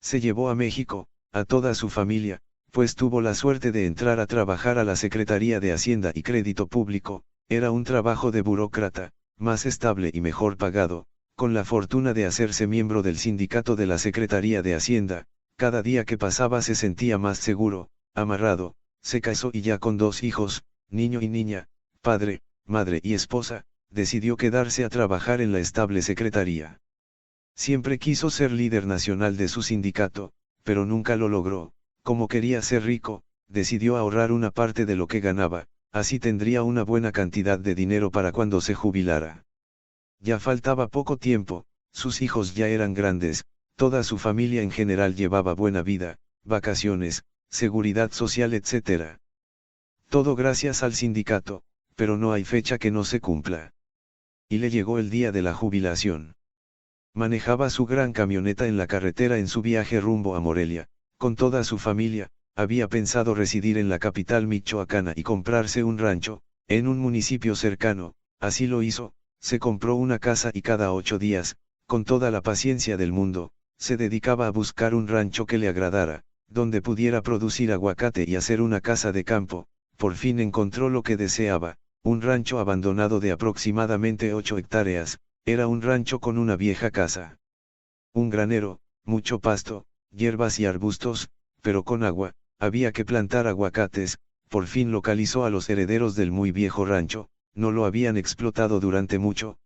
S1: Se llevó a México, a toda su familia, pues tuvo la suerte de entrar a trabajar a la Secretaría de Hacienda y Crédito Público, era un trabajo de burócrata, más estable y mejor pagado, con la fortuna de hacerse miembro del sindicato de la Secretaría de Hacienda, cada día que pasaba se sentía más seguro, amarrado, se casó y ya con 2 hijos, niño y niña, padre, madre y esposa, decidió quedarse a trabajar en la estable secretaría. Siempre quiso ser líder nacional de su sindicato, pero nunca lo logró, como quería ser rico, decidió ahorrar una parte de lo que ganaba, así tendría una buena cantidad de dinero para cuando se jubilara. Ya faltaba poco tiempo, sus hijos ya eran grandes, toda su familia en general llevaba buena vida, vacaciones, seguridad social etc. Todo gracias al sindicato, pero no hay fecha que no se cumpla. Y le llegó el día de la jubilación. Manejaba su gran camioneta en la carretera en su viaje rumbo a Morelia, con toda su familia. Había pensado residir en la capital michoacana y comprarse un rancho, en un municipio cercano. Así lo hizo, se compró una casa y cada 8 días, con toda la paciencia del mundo, se dedicaba a buscar un rancho que le agradara, donde pudiera producir aguacate y hacer una casa de campo. Por fin encontró lo que deseaba, un rancho abandonado de aproximadamente 8 hectáreas, era un rancho con una vieja casa. Un granero, mucho pasto, hierbas y arbustos, pero con agua, había que plantar aguacates. Por fin localizó a los herederos del muy viejo rancho, no lo habían explotado durante mucho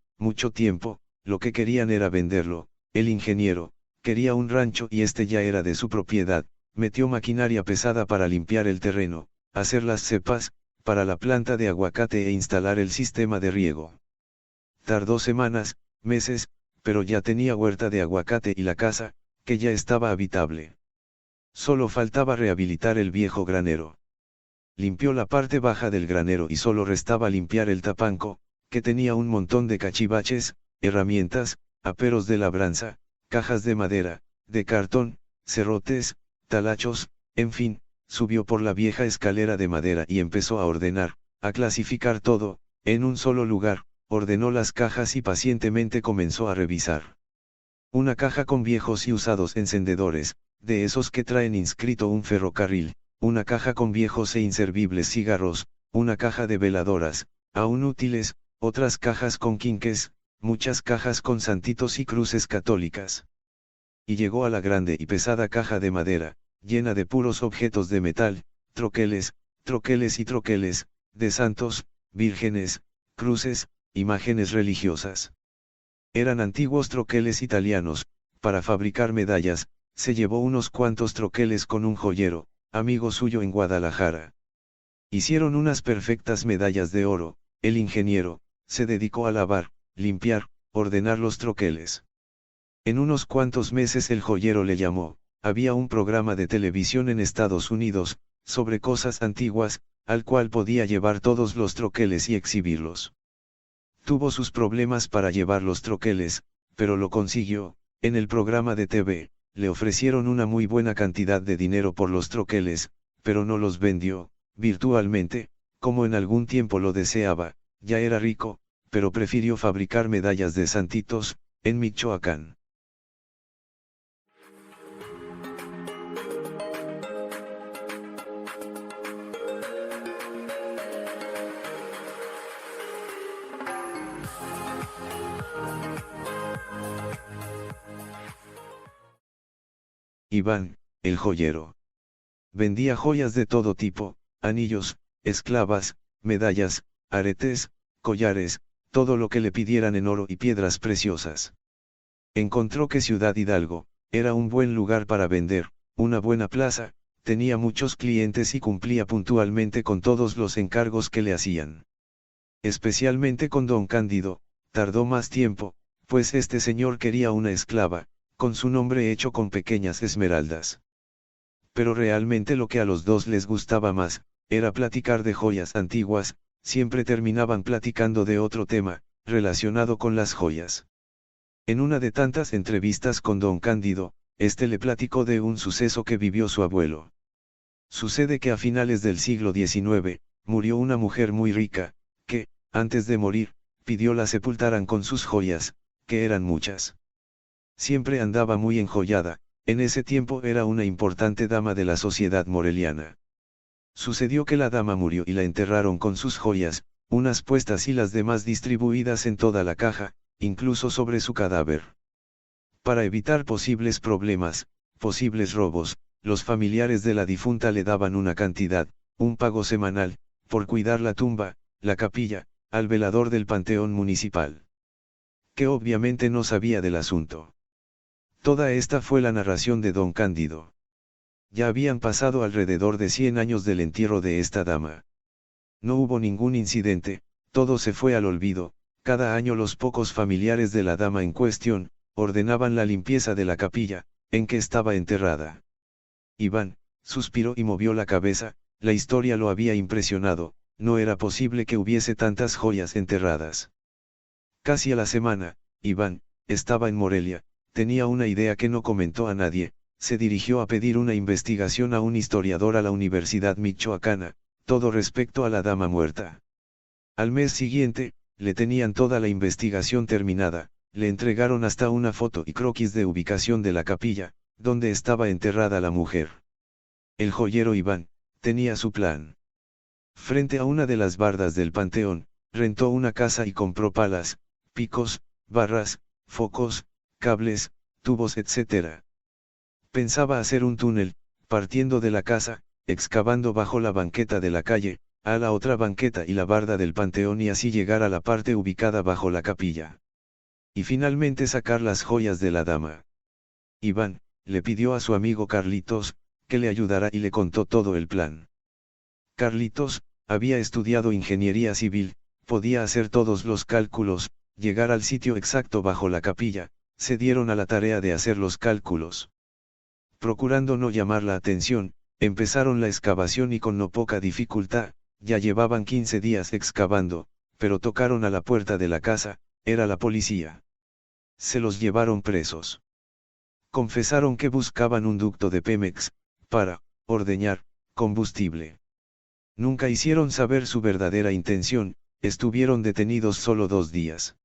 S1: tiempo, lo que querían era venderlo. El ingeniero, quería un rancho y este ya era de su propiedad, metió maquinaria pesada para limpiar el terreno, hacer las cepas, para la planta de aguacate e instalar el sistema de riego. Tardó semanas, meses, pero ya tenía huerta de aguacate y la casa, que ya estaba habitable. Solo faltaba rehabilitar el viejo granero. Limpió la parte baja del granero y solo restaba limpiar el tapanco, que tenía un montón de cachivaches, herramientas, aperos de labranza, cajas de madera, de cartón, serrotes, talachos, en fin, subió por la vieja escalera de madera y empezó a ordenar, a clasificar todo, en un solo lugar, ordenó las cajas y pacientemente comenzó a revisar. Una caja con viejos y usados encendedores, de esos que traen inscrito un ferrocarril, una caja con viejos e inservibles cigarros, una caja de veladoras, aún útiles, otras cajas con quinques, muchas cajas con santitos y cruces católicas. Y llegó a la grande y pesada caja de madera, llena de puros objetos de metal, troqueles y troqueles, de santos, vírgenes, cruces, imágenes religiosas. Eran antiguos troqueles italianos, para fabricar medallas. Se llevó unos cuantos troqueles con un joyero, amigo suyo en Guadalajara. Hicieron unas perfectas medallas de oro. El ingeniero se dedicó a lavar, limpiar, ordenar los troqueles. En unos cuantos meses el joyero le llamó. Había un programa de televisión en Estados Unidos, sobre cosas antiguas, al cual podía llevar todos los troqueles y exhibirlos. Tuvo sus problemas para llevar los troqueles, pero lo consiguió. En el programa de TV, le ofrecieron una muy buena cantidad de dinero por los troqueles, pero no los vendió, virtualmente, como en algún tiempo lo deseaba. Ya era rico, pero prefirió fabricar medallas de santitos, en Michoacán. Iván, el joyero. Vendía joyas de todo tipo, anillos, esclavas, medallas, aretes, collares, todo lo que le pidieran en oro y piedras preciosas. Encontró que Ciudad Hidalgo era un buen lugar para vender, una buena plaza, tenía muchos clientes y cumplía puntualmente con todos los encargos que le hacían. Especialmente con don Cándido, tardó más tiempo, pues este señor quería una esclava, con su nombre hecho con pequeñas esmeraldas. Pero realmente lo que a los dos les gustaba más, era platicar de joyas antiguas. Siempre terminaban platicando de otro tema, relacionado con las joyas. En una de tantas entrevistas con don Cándido, este le platicó de un suceso que vivió su abuelo. Sucede que a finales del siglo XIX, murió una mujer muy rica, que, antes de morir, pidió la sepultaran con sus joyas, que eran muchas. Siempre andaba muy enjollada, en ese tiempo era una importante dama de la sociedad moreliana. Sucedió que la dama murió y la enterraron con sus joyas, unas puestas y las demás distribuidas en toda la caja, incluso sobre su cadáver. Para evitar posibles problemas, posibles robos, los familiares de la difunta le daban una cantidad, un pago semanal, por cuidar la tumba, la capilla, al velador del panteón municipal, que obviamente no sabía del asunto. Toda esta fue la narración de don Cándido. Ya habían pasado alrededor de 100 años del entierro de esta dama. No hubo ningún incidente, todo se fue al olvido. Cada año los pocos familiares de la dama en cuestión, ordenaban la limpieza de la capilla, en que estaba enterrada. Iván, suspiró y movió la cabeza, la historia lo había impresionado, no era posible que hubiese tantas joyas enterradas. Casi a la semana, Iván, estaba en Morelia, tenía una idea que no comentó a nadie, se dirigió a pedir una investigación a un historiador a la Universidad Michoacana, todo respecto a la dama muerta. Al mes siguiente, le tenían toda la investigación terminada, le entregaron hasta una foto y croquis de ubicación de la capilla, donde estaba enterrada la mujer. El joyero Iván, tenía su plan. Frente a una de las bardas del panteón, rentó una casa y compró palas, picos, barras, focos, cables, tubos etc. Pensaba hacer un túnel, partiendo de la casa, excavando bajo la banqueta de la calle, a la otra banqueta y la barda del panteón y así llegar a la parte ubicada bajo la capilla. Y finalmente sacar las joyas de la dama. Iván, le pidió a su amigo Carlitos, que le ayudara y le contó todo el plan. Carlitos, había estudiado ingeniería civil, podía hacer todos los cálculos, llegar al sitio exacto bajo la capilla, se dieron a la tarea de hacer los cálculos. Procurando no llamar la atención, empezaron la excavación y con no poca dificultad, ya llevaban 15 días excavando, pero tocaron a la puerta de la casa, era la policía. Se los llevaron presos. Confesaron que buscaban un ducto de Pemex, para ordeñar combustible. Nunca hicieron saber su verdadera intención, estuvieron detenidos solo 2 días.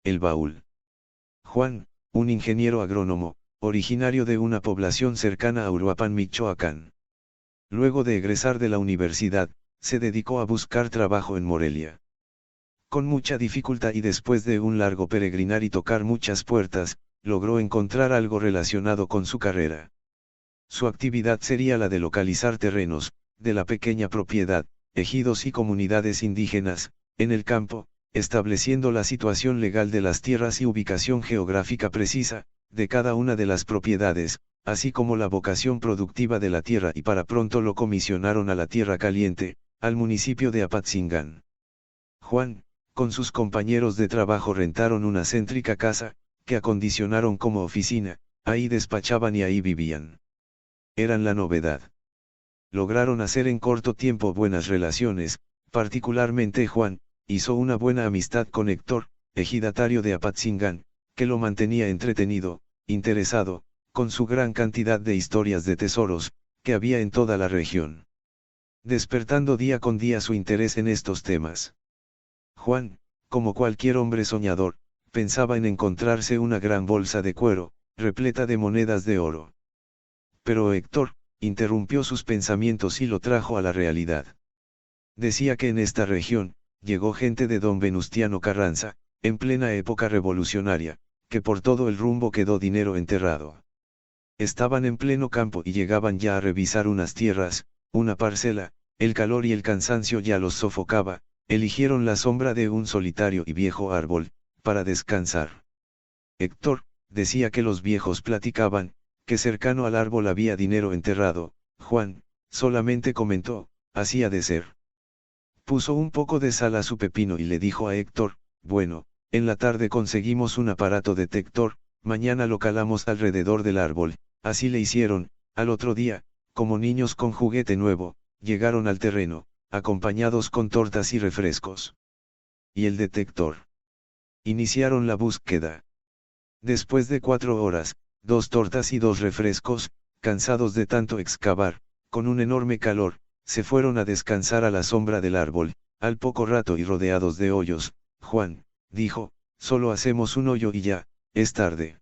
S1: El baúl. Juan, un ingeniero agrónomo, originario de una población cercana a Uruapan, Michoacán. Luego de egresar de la universidad, se dedicó a buscar trabajo en Morelia. Con mucha dificultad y después de un largo peregrinar y tocar muchas puertas, logró encontrar algo relacionado con su carrera. Su actividad sería la de localizar terrenos, de la pequeña propiedad, ejidos y comunidades indígenas, en el campo, estableciendo la situación legal de las tierras y ubicación geográfica precisa, de cada una de las propiedades, así como la vocación productiva de la tierra y para pronto lo comisionaron a la Tierra Caliente, al municipio de Apatzingán. Juan, con sus compañeros de trabajo rentaron una céntrica casa, que acondicionaron como oficina, ahí despachaban y ahí vivían. Eran la novedad. Lograron hacer en corto tiempo buenas relaciones, particularmente Juan, hizo una buena amistad con Héctor, ejidatario de Apatzingán, que lo mantenía entretenido, interesado, con su gran cantidad de historias de tesoros, que había en toda la región. Despertando día con día su interés en estos temas. Juan, como cualquier hombre soñador, pensaba en encontrarse una gran bolsa de cuero, repleta de monedas de oro. Pero Héctor, interrumpió sus pensamientos y lo trajo a la realidad. Decía que en esta región, llegó gente de don Venustiano Carranza, en plena época revolucionaria, que por todo el rumbo quedó dinero enterrado. Estaban en pleno campo y llegaban ya a revisar unas tierras, una parcela, el calor y el cansancio ya los sofocaba, eligieron la sombra de un solitario y viejo árbol, para descansar. Héctor, decía que los viejos platicaban, que cercano al árbol había dinero enterrado. Juan, solamente comentó, así ha de ser. Puso un poco de sal a su pepino y le dijo a Héctor, bueno, en la tarde conseguimos un aparato detector, mañana lo calamos alrededor del árbol. Así le hicieron. Al otro día, como niños con juguete nuevo, llegaron al terreno, acompañados con tortas y refrescos. ¿Y el detector? Iniciaron la búsqueda. Después de 4 horas, 2 tortas y 2 refrescos, cansados de tanto excavar, con un enorme calor, se fueron a descansar a la sombra del árbol. Al poco rato y rodeados de hoyos, Juan, dijo, solo hacemos un hoyo y ya, es tarde.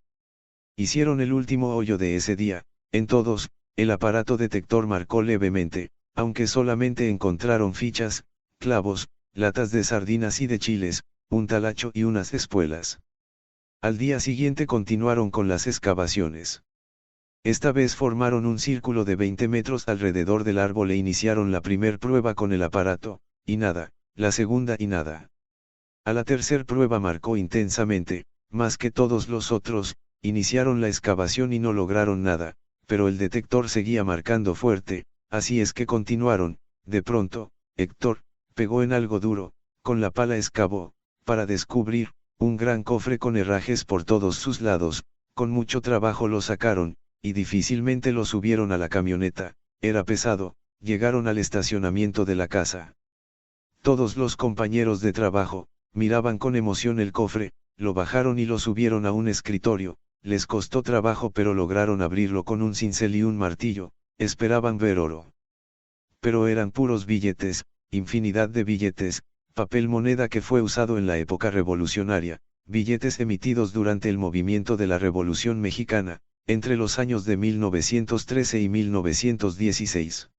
S1: Hicieron el último hoyo de ese día, en todos, el aparato detector marcó levemente, aunque solamente encontraron fichas, clavos, latas de sardinas y de chiles, un talacho y unas espuelas. Al día siguiente continuaron con las excavaciones. Esta vez formaron un círculo de 20 metros alrededor del árbol e iniciaron la primer prueba con el aparato, y nada, la segunda y nada. A la tercera prueba marcó intensamente, más que todos los otros, iniciaron la excavación y no lograron nada, pero el detector seguía marcando fuerte, así es que continuaron. De pronto, Héctor pegó en algo duro, con la pala excavó, para descubrir, un gran cofre con herrajes por todos sus lados. Con mucho trabajo lo sacaron, y difícilmente lo subieron a la camioneta, era pesado. Llegaron al estacionamiento de la casa. Todos los compañeros de trabajo miraban con emoción el cofre, lo bajaron y lo subieron a un escritorio. Les costó trabajo pero lograron abrirlo con un cincel y un martillo. Esperaban ver oro. Pero eran puros billetes, infinidad de billetes, papel moneda que fue usado en la época revolucionaria, billetes emitidos durante el movimiento de la Revolución Mexicana, entre los años de 1913 y 1916.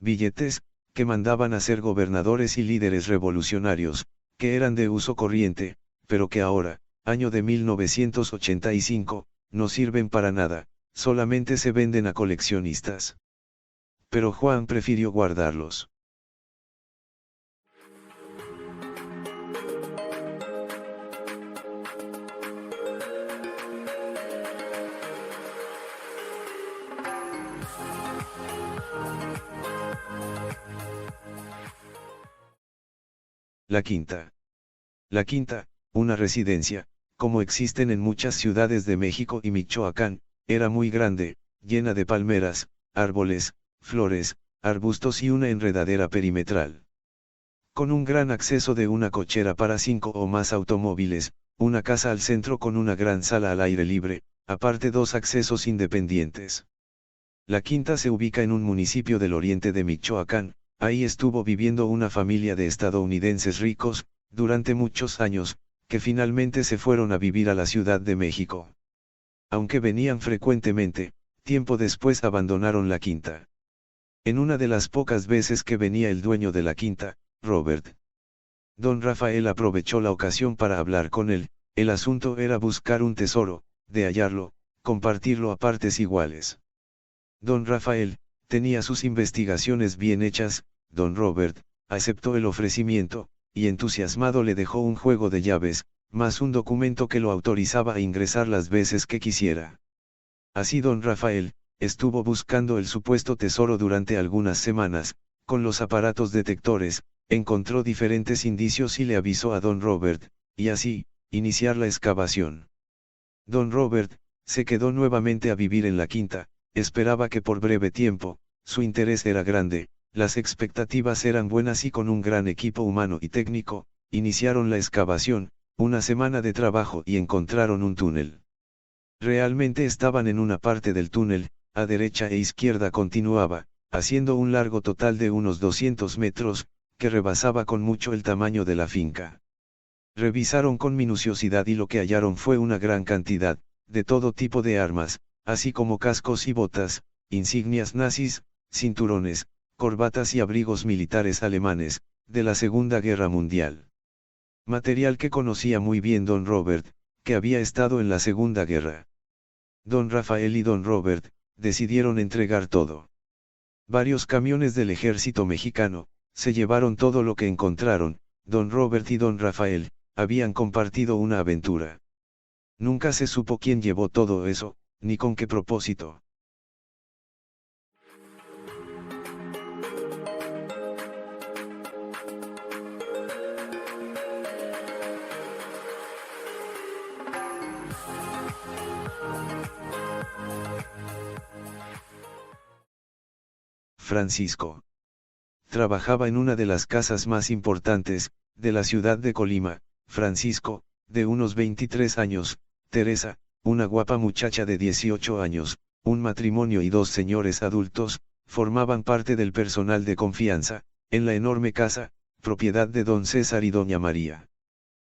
S1: Billetes, que mandaban a ser gobernadores y líderes revolucionarios, que eran de uso corriente, pero que ahora, año de 1985, no sirven para nada, solamente se venden a coleccionistas. Pero Juan prefirió guardarlos. La Quinta. La Quinta, una residencia, como existen en muchas ciudades de México y Michoacán, era muy grande, llena de palmeras, árboles, flores, arbustos y una enredadera perimetral. Con un gran acceso de una cochera para 5 o más automóviles, una casa al centro con una gran sala al aire libre, aparte 2 accesos independientes. La Quinta se ubica en un municipio del oriente de Michoacán. Ahí estuvo viviendo una familia de estadounidenses ricos, durante muchos años, que finalmente se fueron a vivir a la Ciudad de México. Aunque venían frecuentemente, tiempo después abandonaron la Quinta. En una de las pocas veces que venía el dueño de la Quinta, Robert, don Rafael aprovechó la ocasión para hablar con él. El asunto era buscar un tesoro, de hallarlo, compartirlo a partes iguales. Don Rafael tenía sus investigaciones bien hechas. Don Robert aceptó el ofrecimiento, y entusiasmado le dejó un juego de llaves, más un documento que lo autorizaba a ingresar las veces que quisiera. Así don Rafael estuvo buscando el supuesto tesoro durante algunas semanas. Con los aparatos detectores, encontró diferentes indicios y le avisó a don Robert, y así, iniciar la excavación. Don Robert se quedó nuevamente a vivir en la Quinta. Esperaba que por breve tiempo, su interés era grande, las expectativas eran buenas y con un gran equipo humano y técnico, iniciaron la excavación. Una semana de trabajo y encontraron un túnel. Realmente estaban en una parte del túnel, a derecha e izquierda continuaba, haciendo un largo total de unos 200 metros, que rebasaba con mucho el tamaño de la finca. Revisaron con minuciosidad y lo que hallaron fue una gran cantidad, de todo tipo de armas, así como cascos y botas, insignias nazis, cinturones, corbatas y abrigos militares alemanes, de la Segunda Guerra Mundial. Material que conocía muy bien don Robert, que había estado en la Segunda Guerra. Don Rafael y don Robert decidieron entregar todo. Varios camiones del ejército mexicano se llevaron todo lo que encontraron. Don Robert y don Rafael habían compartido una aventura. Nunca se supo quién llevó todo eso, ni con qué propósito. Francisco trabajaba en una de las casas más importantes de la ciudad de Colima. Francisco, de unos 23 años, Teresa, una guapa muchacha de 18 años, un matrimonio y 2 señores adultos, formaban parte del personal de confianza, en la enorme casa, propiedad de don César y doña María.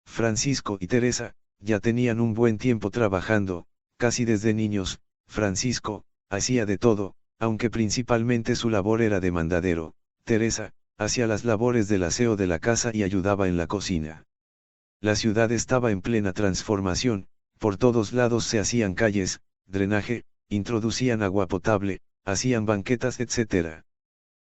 S1: Francisco y Teresa ya tenían un buen tiempo trabajando, casi desde niños. Francisco hacía de todo, aunque principalmente su labor era de mandadero. Teresa hacía las labores del aseo de la casa y ayudaba en la cocina. La ciudad estaba en plena transformación, por todos lados se hacían calles, drenaje, introducían agua potable, hacían banquetas etc.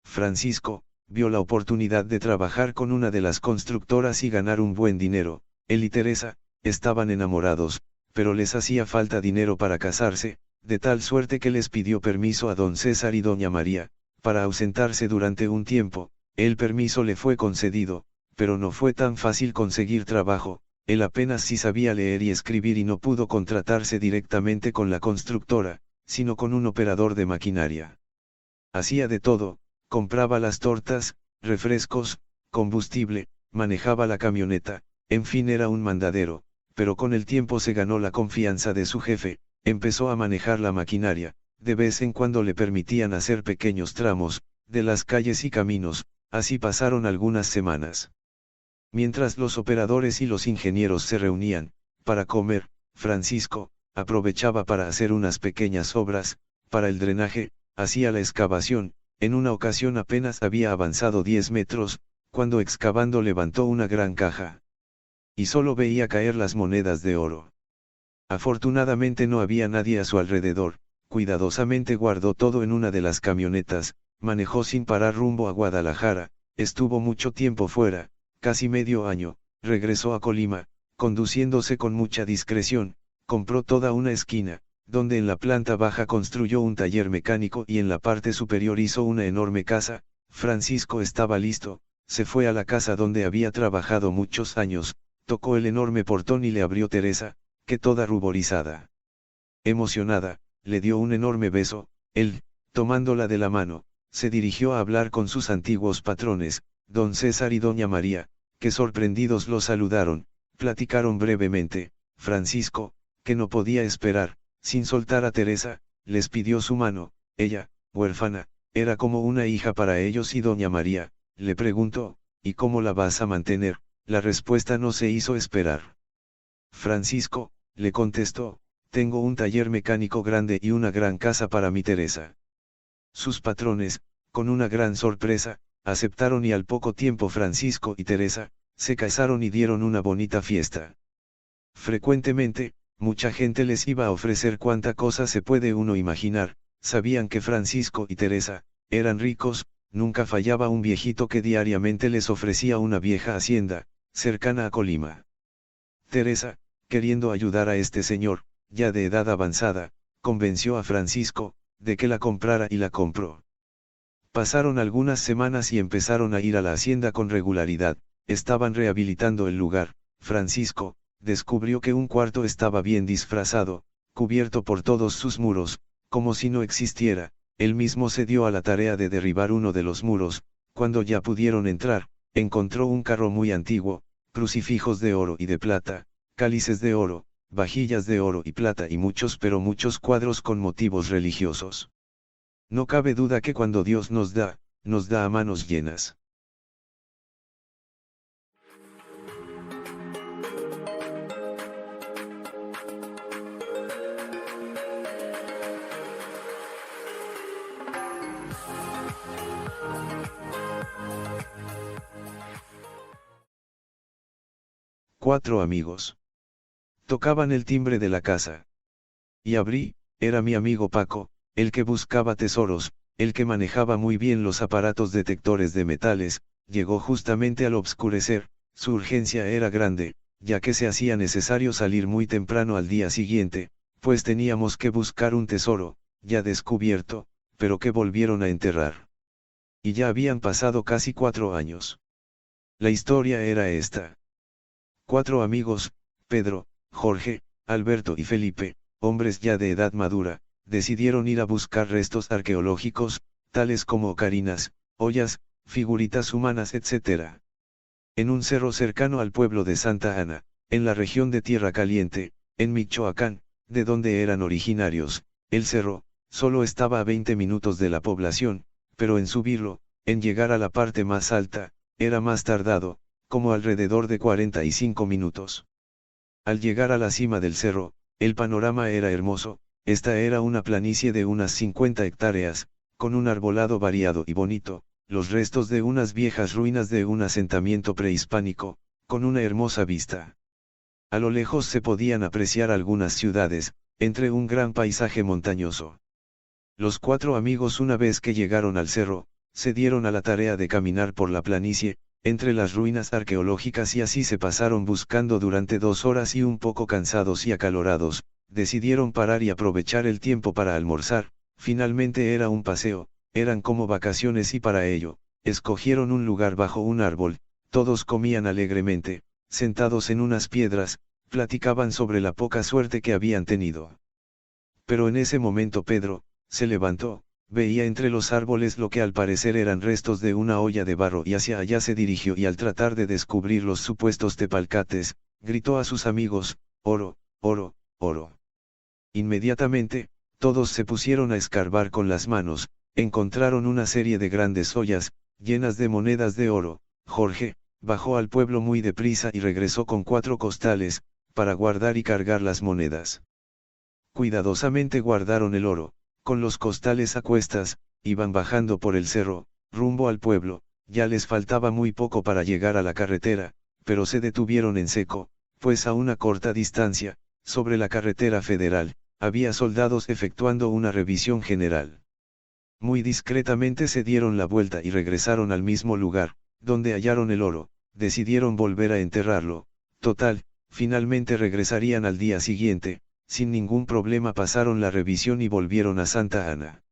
S1: Francisco vio la oportunidad de trabajar con una de las constructoras y ganar un buen dinero. Él y Teresa, estaban enamorados, pero les hacía falta dinero para casarse, de tal suerte que les pidió permiso a don César y doña María, para ausentarse durante un tiempo. El permiso le fue concedido, pero no fue tan fácil conseguir trabajo. Él apenas sí sabía leer y escribir y no pudo contratarse directamente con la constructora, sino con un operador de maquinaria. Hacía de todo, compraba las tortas, refrescos, combustible, manejaba la camioneta, en fin era un mandadero, pero con el tiempo se ganó la confianza de su jefe, empezó a manejar la maquinaria, de vez en cuando le permitían hacer pequeños tramos, de las calles y caminos, así pasaron algunas semanas. Mientras los operadores y los ingenieros se reunían, para comer, Francisco, aprovechaba para hacer unas pequeñas obras, para el drenaje, hacía la excavación. En una ocasión apenas había avanzado 10 metros, cuando excavando levantó una gran caja. Y solo veía caer las monedas de oro. Afortunadamente no había nadie a su alrededor, cuidadosamente guardó todo en una de las camionetas, manejó sin parar rumbo a Guadalajara, estuvo mucho tiempo fuera, casi medio año, regresó a Colima, conduciéndose con mucha discreción, compró toda una esquina, donde en la planta baja construyó un taller mecánico y en la parte superior hizo una enorme casa. Francisco estaba listo, se fue a la casa donde había trabajado muchos años, tocó el enorme portón y le abrió Teresa, que toda ruborizada, emocionada, le dio un enorme beso. Él, tomándola de la mano, se dirigió a hablar con sus antiguos patrones, don César y doña María, que sorprendidos lo saludaron, platicaron brevemente. Francisco, que no podía esperar, sin soltar a Teresa, les pidió su mano. Ella, huérfana, era como una hija para ellos, y doña María, le preguntó, ¿y cómo la vas a mantener? La respuesta no se hizo esperar. Francisco, le contestó, tengo un taller mecánico grande y una gran casa para mi Teresa. Sus patrones, con una gran sorpresa, aceptaron y al poco tiempo Francisco y Teresa, se casaron y dieron una bonita fiesta. Frecuentemente, mucha gente les iba a ofrecer cuánta cosa se puede uno imaginar. Sabían que Francisco y Teresa, eran ricos, nunca fallaba un viejito que diariamente les ofrecía una vieja hacienda, cercana a Colima. Teresa, queriendo ayudar a este señor, ya de edad avanzada, convenció a Francisco, de que la comprara y la compró. Pasaron algunas semanas y empezaron a ir a la hacienda con regularidad, estaban rehabilitando el lugar. Francisco, descubrió que un cuarto estaba bien disfrazado, cubierto por todos sus muros, como si no existiera. Él mismo se dio a la tarea de derribar uno de los muros. Cuando ya pudieron entrar, encontró un carro muy antiguo, crucifijos de oro y de plata, cálices de oro, vajillas de oro y plata y muchos cuadros con motivos religiosos. No cabe duda que cuando Dios nos da a manos llenas. Cuatro amigos. Tocaban el timbre de la casa. Y abrí. Era mi amigo Paco, el que buscaba tesoros, el que manejaba muy bien los aparatos detectores de metales. Llegó justamente al obscurecer. Su urgencia era grande, ya que se hacía necesario salir muy temprano al día siguiente, pues teníamos que buscar un tesoro, ya descubierto, pero que volvieron a enterrar. Y ya habían pasado casi 4 años. La historia era esta. 4 amigos, Pedro, Jorge, Alberto y Felipe, hombres ya de edad madura, decidieron ir a buscar restos arqueológicos, tales como ocarinas, ollas, figuritas humanas, etc. En un cerro cercano al pueblo de Santa Ana, en la región de Tierra Caliente, en Michoacán, de donde eran originarios. El cerro, solo estaba a 20 minutos de la población, pero en subirlo, en llegar a la parte más alta, era más tardado, como alrededor de 45 minutos. Al llegar a la cima del cerro, el panorama era hermoso. Esta era una planicie de unas 50 hectáreas, con un arbolado variado y bonito, los restos de unas viejas ruinas de un asentamiento prehispánico, con una hermosa vista. A lo lejos se podían apreciar algunas ciudades, entre un gran paisaje montañoso. Los 4 amigos, una vez que llegaron al cerro, se dieron a la tarea de caminar por la planicie, entre las ruinas arqueológicas, y así se pasaron buscando durante 2 horas, y un poco cansados y acalorados, decidieron parar y aprovechar el tiempo para almorzar. Finalmente era un paseo, eran como vacaciones, y para ello, escogieron un lugar bajo un árbol. Todos comían alegremente, sentados en unas piedras, platicaban sobre la poca suerte que habían tenido. Pero en ese momento Pedro se levantó, veía entre los árboles lo que al parecer eran restos de una olla de barro, y hacia allá se dirigió, y al tratar de descubrir los supuestos tepalcates, gritó a sus amigos: oro, oro, oro. Inmediatamente, todos se pusieron a escarbar con las manos, encontraron una serie de grandes ollas, llenas de monedas de oro. Jorge bajó al pueblo muy deprisa y regresó con 4 costales, para guardar y cargar las monedas. Cuidadosamente guardaron el oro, con los costales a cuestas, iban bajando por el cerro, rumbo al pueblo. Ya les faltaba muy poco para llegar a la carretera, pero se detuvieron en seco, pues a una corta distancia, sobre la carretera federal, había soldados efectuando una revisión general. Muy discretamente se dieron la vuelta y regresaron al mismo lugar, donde hallaron el oro. Decidieron volver a enterrarlo. Total, finalmente regresarían al día siguiente. Sin ningún problema pasaron la revisión y volvieron a Santa Ana.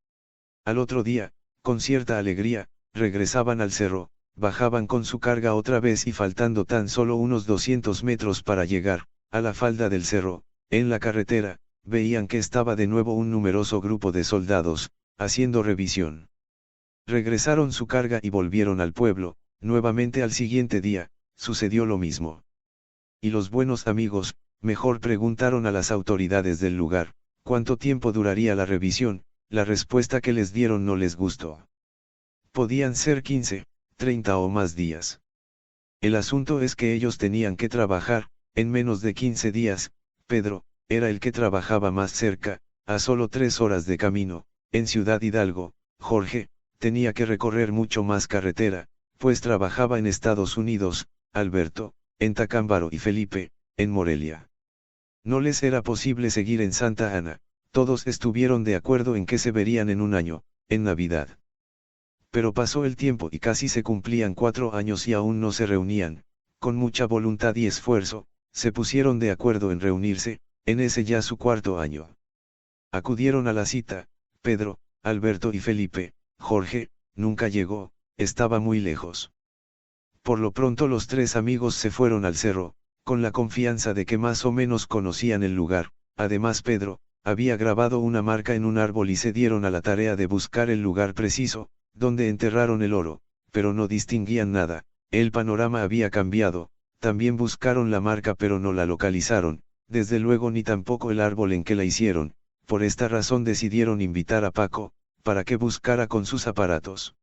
S1: Al otro día, con cierta alegría, regresaban al cerro, bajaban con su carga otra vez, y faltando tan solo unos 200 metros para llegar a la falda del cerro, en la carretera, veían que estaba de nuevo un numeroso grupo de soldados, haciendo revisión. Regresaron su carga y volvieron al pueblo. Nuevamente al siguiente día, sucedió lo mismo. Y los buenos amigos, mejor preguntaron a las autoridades del lugar, cuánto tiempo duraría la revisión. La respuesta que les dieron no les gustó. Podían ser 15, 30 o más días. El asunto es que ellos tenían que trabajar, en menos de 15 días, Pedro, era el que trabajaba más cerca, a solo 3 horas de camino, en Ciudad Hidalgo. Jorge, tenía que recorrer mucho más carretera, pues trabajaba en Estados Unidos. Alberto, en Tacámbaro, y Felipe, en Morelia. No les era posible seguir en Santa Ana. Todos estuvieron de acuerdo en que se verían en un año, en Navidad. Pero pasó el tiempo y casi se cumplían 4 años y aún no se reunían. Con mucha voluntad y esfuerzo, se pusieron de acuerdo en reunirse, en ese ya su 4.º año. Acudieron a la cita, Pedro, Alberto y Felipe. Jorge nunca llegó, estaba muy lejos. Por lo pronto los 3 amigos se fueron al cerro, con la confianza de que más o menos conocían el lugar. Además Pedro había grabado una marca en un árbol, y se dieron a la tarea de buscar el lugar preciso, donde enterraron el oro, pero no distinguían nada. El panorama había cambiado. También buscaron la marca pero no la localizaron, desde luego ni tampoco el árbol en que la hicieron. Por esta razón decidieron invitar a Paco, para que buscara con sus aparatos.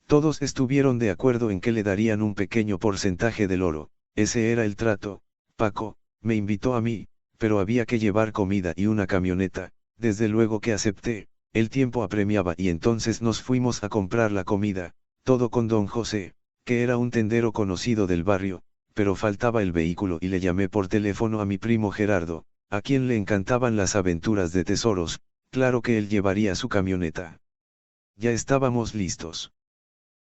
S1: Todos estuvieron de acuerdo en que le darían un pequeño porcentaje del oro. Ese era el trato. Paco me invitó a mí, pero había que llevar comida y una camioneta. Desde luego que acepté. El tiempo apremiaba y entonces nos fuimos a comprar la comida, todo con don José, que era un tendero conocido del barrio, pero faltaba el vehículo, y le llamé por teléfono a mi primo Gerardo, a quien le encantaban las aventuras de tesoros. Claro que él llevaría su camioneta. Ya estábamos listos.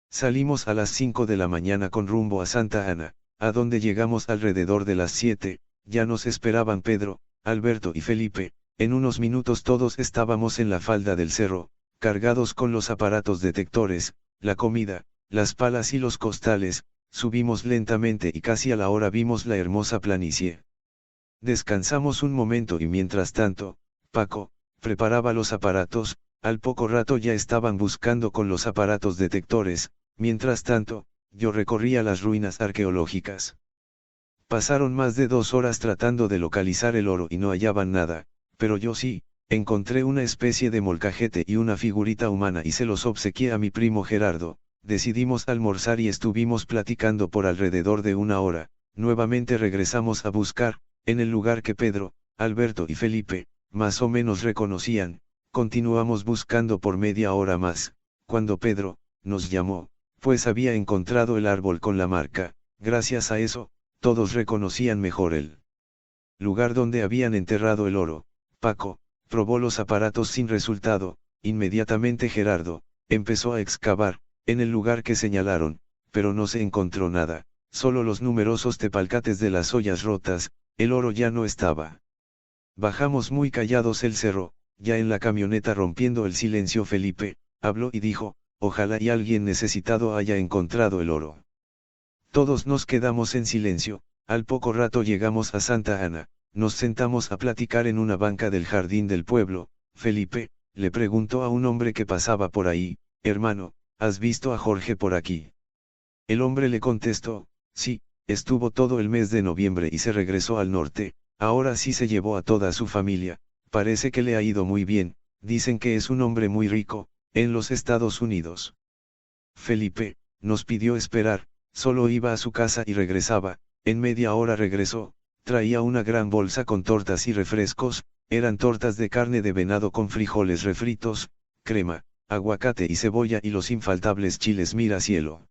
S1: Salimos a las 5 de la mañana con rumbo a Santa Ana, a donde llegamos alrededor de las 7, ya nos esperaban Pedro, Alberto y Felipe. En unos minutos todos estábamos en la falda del cerro, cargados con los aparatos detectores, la comida, las palas y los costales. Subimos lentamente y casi a la hora vimos la hermosa planicie. Descansamos un momento y mientras tanto, Paco preparaba los aparatos. Al poco rato ya estaban buscando con los aparatos detectores. Mientras tanto, yo recorría las ruinas arqueológicas. Pasaron más de 2 horas tratando de localizar el oro y no hallaban nada, pero yo sí, encontré una especie de molcajete y una figurita humana y se los obsequié a mi primo Gerardo. Decidimos almorzar y estuvimos platicando por alrededor de 1 hora. Nuevamente regresamos a buscar, en el lugar que Pedro, Alberto y Felipe, más o menos reconocían. Continuamos buscando por media hora más, cuando Pedro nos llamó, pues había encontrado el árbol con la marca. Gracias a eso, todos reconocían mejor el lugar donde habían enterrado el oro. Paco probó los aparatos sin resultado. Inmediatamente Gerardo empezó a excavar, en el lugar que señalaron, pero no se encontró nada, solo los numerosos tepalcates de las ollas rotas, el oro ya no estaba. Bajamos muy callados el cerro, ya en la camioneta rompiendo el silencio Felipe, habló y dijo, ojalá y alguien necesitado haya encontrado el oro. Todos nos quedamos en silencio, al poco rato llegamos a Santa Ana, nos sentamos a platicar en una banca del jardín del pueblo. Felipe, le preguntó a un hombre que pasaba por ahí, hermano, ¿has visto a Jorge por aquí? El hombre le contestó, sí, estuvo todo el mes de noviembre y se regresó al norte, ahora sí se llevó a toda su familia, parece que le ha ido muy bien, dicen que es un hombre muy rico, en los Estados Unidos. Felipe, nos pidió esperar, solo iba a su casa y regresaba, en media hora regresó, traía una gran bolsa con tortas y refrescos, eran tortas de carne de venado con frijoles refritos, crema, aguacate y cebolla y los infaltables chiles miracielo.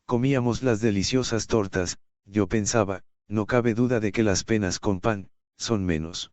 S1: Comíamos las deliciosas tortas, yo pensaba, no cabe duda de que las penas con pan, son menos.